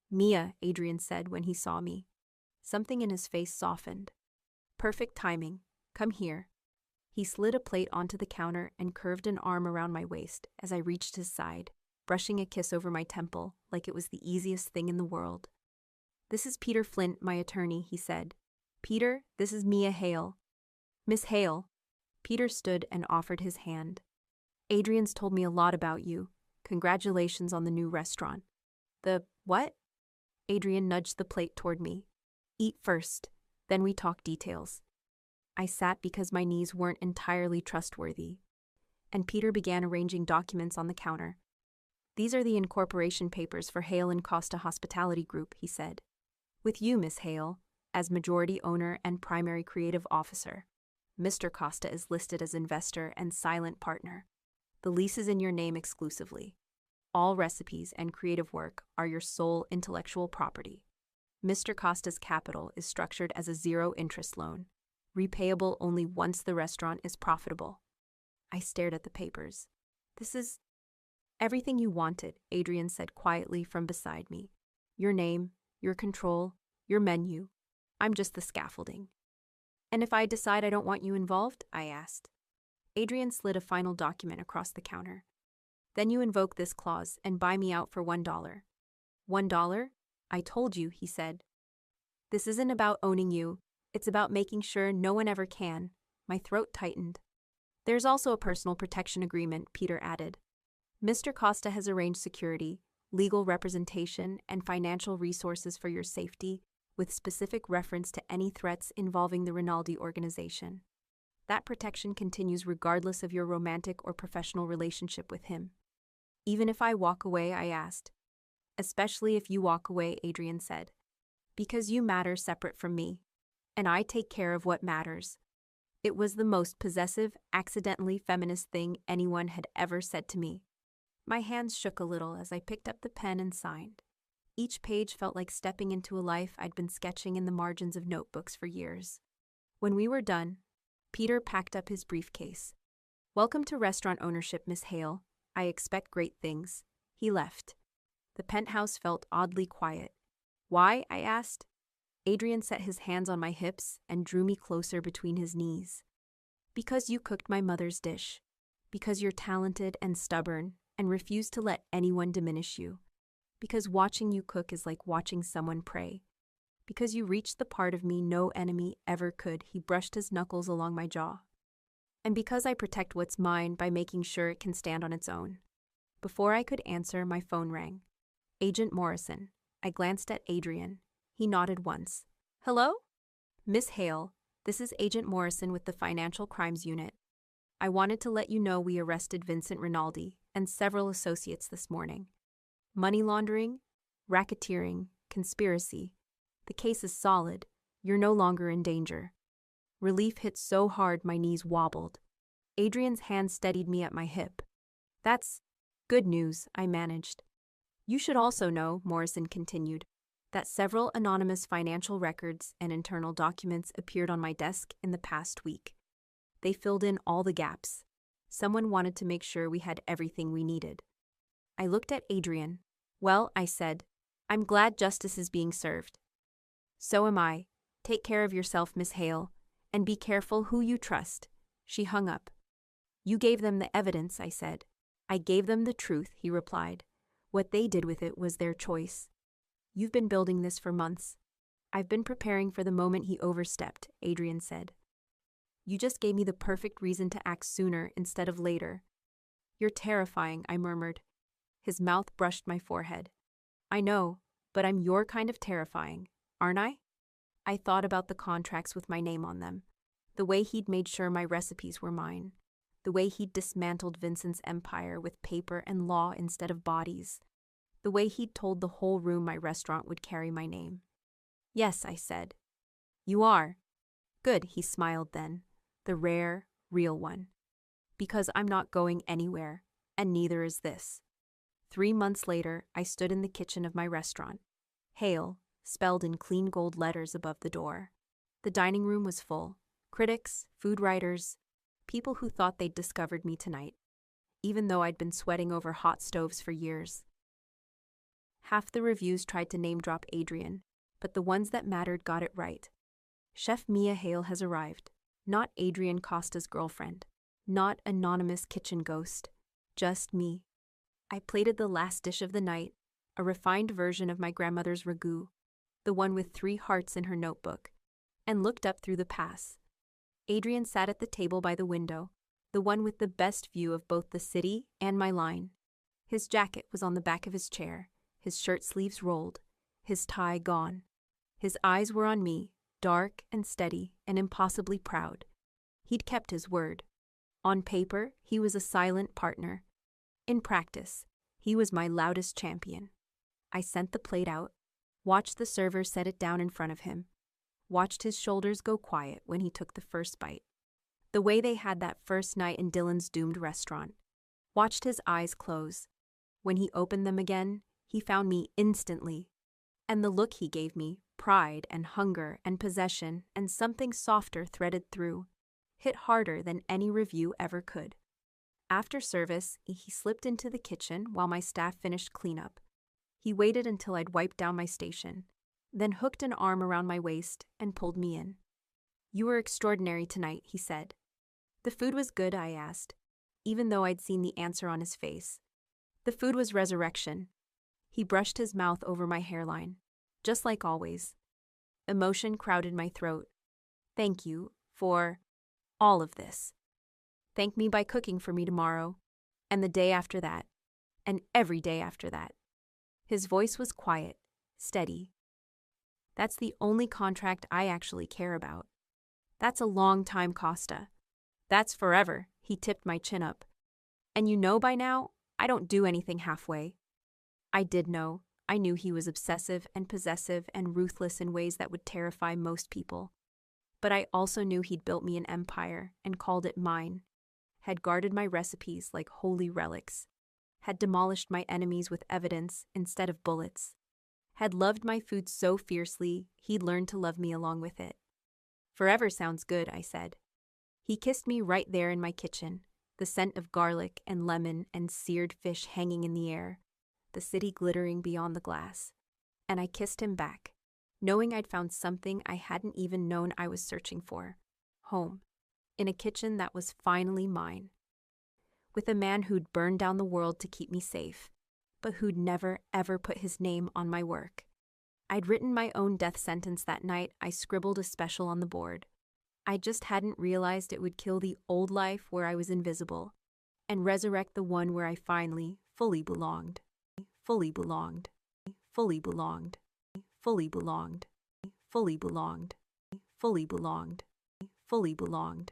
"Mia," Adrian said when he saw me. Something in his face softened. "Perfect timing. Come here." He slid a plate onto the counter and curved an arm around my waist as I reached his side, brushing a kiss over my temple like it was the easiest thing in the world. "This is Peter Flint, my attorney," he said. "Peter, this is Mia Hale." "Miss Hale." Peter stood and offered his hand. "Adrian's told me a lot about you. Congratulations on the new restaurant." "The what?" Adrian nudged the plate toward me. "Eat first, then we talk details." I sat because my knees weren't entirely trustworthy, and Peter began arranging documents on the counter. "These are the incorporation papers for Hale and Costa Hospitality Group," he said. "With you, Miss Hale, as majority owner and primary creative officer. Mr. Costa is listed as investor and silent partner. The lease is in your name exclusively. All recipes and creative work are your sole intellectual property. Mr. Costa's capital is structured as a zero-interest loan, repayable only once the restaurant is profitable." I stared at the papers. "This is everything you wanted," Adrian said quietly from beside me. "Your name, your control, your menu. I'm just the scaffolding." "And if I decide I don't want you involved?" I asked. Adrian slid a final document across the counter. "Then you invoke this clause and buy me out for $1. $1? I told you," he said. "This isn't about owning you. It's about making sure no one ever can." My throat tightened. "There's also a personal protection agreement," Peter added. "Mr. Costa has arranged security. legal representation, and financial resources for your safety, with specific reference to any threats involving the Rinaldi organization. That protection continues regardless of your romantic or professional relationship with him. Even if I walk away, I asked. Especially if you walk away, Adrian said. Because you matter separate from me, and I take care of what matters. It was the most possessive, accidentally feminist thing anyone had ever said to me. My hands shook a little as I picked up the pen and signed. Each page felt like stepping into a life I'd been sketching in the margins of notebooks for years. When we were done, Peter packed up his briefcase. "Welcome to restaurant ownership, Miss Hale. I expect great things." He left. The penthouse felt oddly quiet. "Why?" I asked. Adrian set his hands on my hips and drew me closer between his knees. "Because you cooked my mother's dish. Because you're talented and stubborn and refuse to let anyone diminish you. Because watching you cook is like watching someone pray. Because you reached the part of me no enemy ever could." He brushed his knuckles along my jaw. "And because I protect what's mine by making sure it can stand on its own." Before I could answer, my phone rang. Agent Morrison. I glanced at Adrian. He nodded once. "Hello? Miss Hale, this is Agent Morrison with the Financial Crimes Unit. I wanted to let you know we arrested Vincent Rinaldi and several associates this morning. Money laundering, racketeering, conspiracy. The case is solid. You're no longer in danger." Relief hit so hard my knees wobbled. Adrian's hand steadied me at my hip. "That's good news," I managed. "You should also know," Morrison continued, "that several anonymous financial records and internal documents appeared on my desk in the past week. They filled in all the gaps. Someone wanted to make sure we had everything we needed." I looked at Adrian. "Well," I said, "I'm glad justice is being served." "So am I. Take care of yourself, Miss Hale, and be careful who you trust." She hung up. "You gave them the evidence," I said. "I gave them the truth," he replied. "What they did with it was their choice. You've been building this for months." "I've been preparing for the moment he overstepped," Adrian said. "You just gave me the perfect reason to act sooner instead of later." "You're terrifying," I murmured. His mouth brushed my forehead. "I know, but I'm your kind of terrifying, aren't I?" I thought about the contracts with my name on them, the way he'd made sure my recipes were mine, the way he'd dismantled Vincent's empire with paper and law instead of bodies, the way he'd told the whole room my restaurant would carry my name. "Yes," I said. "You are." "Good," he smiled then, the rare, real one. "Because I'm not going anywhere, and neither is this." 3 months later, I stood in the kitchen of my restaurant. Hale, spelled in clean gold letters above the door. The dining room was full. Critics, food writers, people who thought they'd discovered me tonight, even though I'd been sweating over hot stoves for years. Half the reviews tried to name-drop Adrian, but the ones that mattered got it right. Chef Mia Hale has arrived. Not Adrian Costa's girlfriend. Not anonymous kitchen ghost. Just me. I plated the last dish of the night, a refined version of my grandmother's ragu, the one with 3 hearts in her notebook, and looked up through the pass. Adrian sat at the table by the window, the one with the best view of both the city and my line. His jacket was on the back of his chair, his shirt sleeves rolled, his tie gone. His eyes were on me, dark and steady and impossibly proud. He'd kept his word. On paper, he was a silent partner. In practice, he was my loudest champion. I sent the plate out, watched the server set it down in front of him, watched his shoulders go quiet when he took the first bite, the way they had that first night in Dylan's doomed restaurant, watched his eyes close. When he opened them again, he found me instantly, and the look he gave me, pride and hunger and possession and something softer threaded through, hit harder than any review ever could. After service, he slipped into the kitchen while my staff finished cleanup. He waited until I'd wiped down my station, then hooked an arm around my waist and pulled me in. "You were extraordinary tonight," he said. "The food was good?" I asked, even though I'd seen the answer on his face. "The food was resurrection." He brushed his mouth over my hairline, just like always. Emotion crowded my throat. "Thank you for all of this. Thank me by cooking for me tomorrow, and the day after that, and every day after that." His voice was quiet, steady. That's the only contract I actually care about. That's a long time, Costa. That's forever, he tipped my chin up. And you know by now, I don't do anything halfway. I did know. I knew he was obsessive and possessive and ruthless in ways that would terrify most people. But I also knew he'd built me an empire and called it mine, had guarded my recipes like holy relics, had demolished my enemies with evidence instead of bullets, had loved my food so fiercely he'd learned to love me along with it. Forever sounds good, I said. He kissed me right there in my kitchen, the scent of garlic and lemon and seared fish hanging in the air, the city glittering beyond the glass. And I kissed him back, knowing I'd found something I hadn't even known I was searching for. Home. In a kitchen that was finally mine. With a man who'd burned down the world to keep me safe, but who'd never, ever put his name on my work. I'd written my own death sentence that night. I scribbled a special on the board. I just hadn't realized it would kill the old life where I was invisible and resurrect the one where I finally, fully belonged. Fully belonged. Fully belonged. Fully belonged. Fully belonged. Fully belonged. Fully belonged.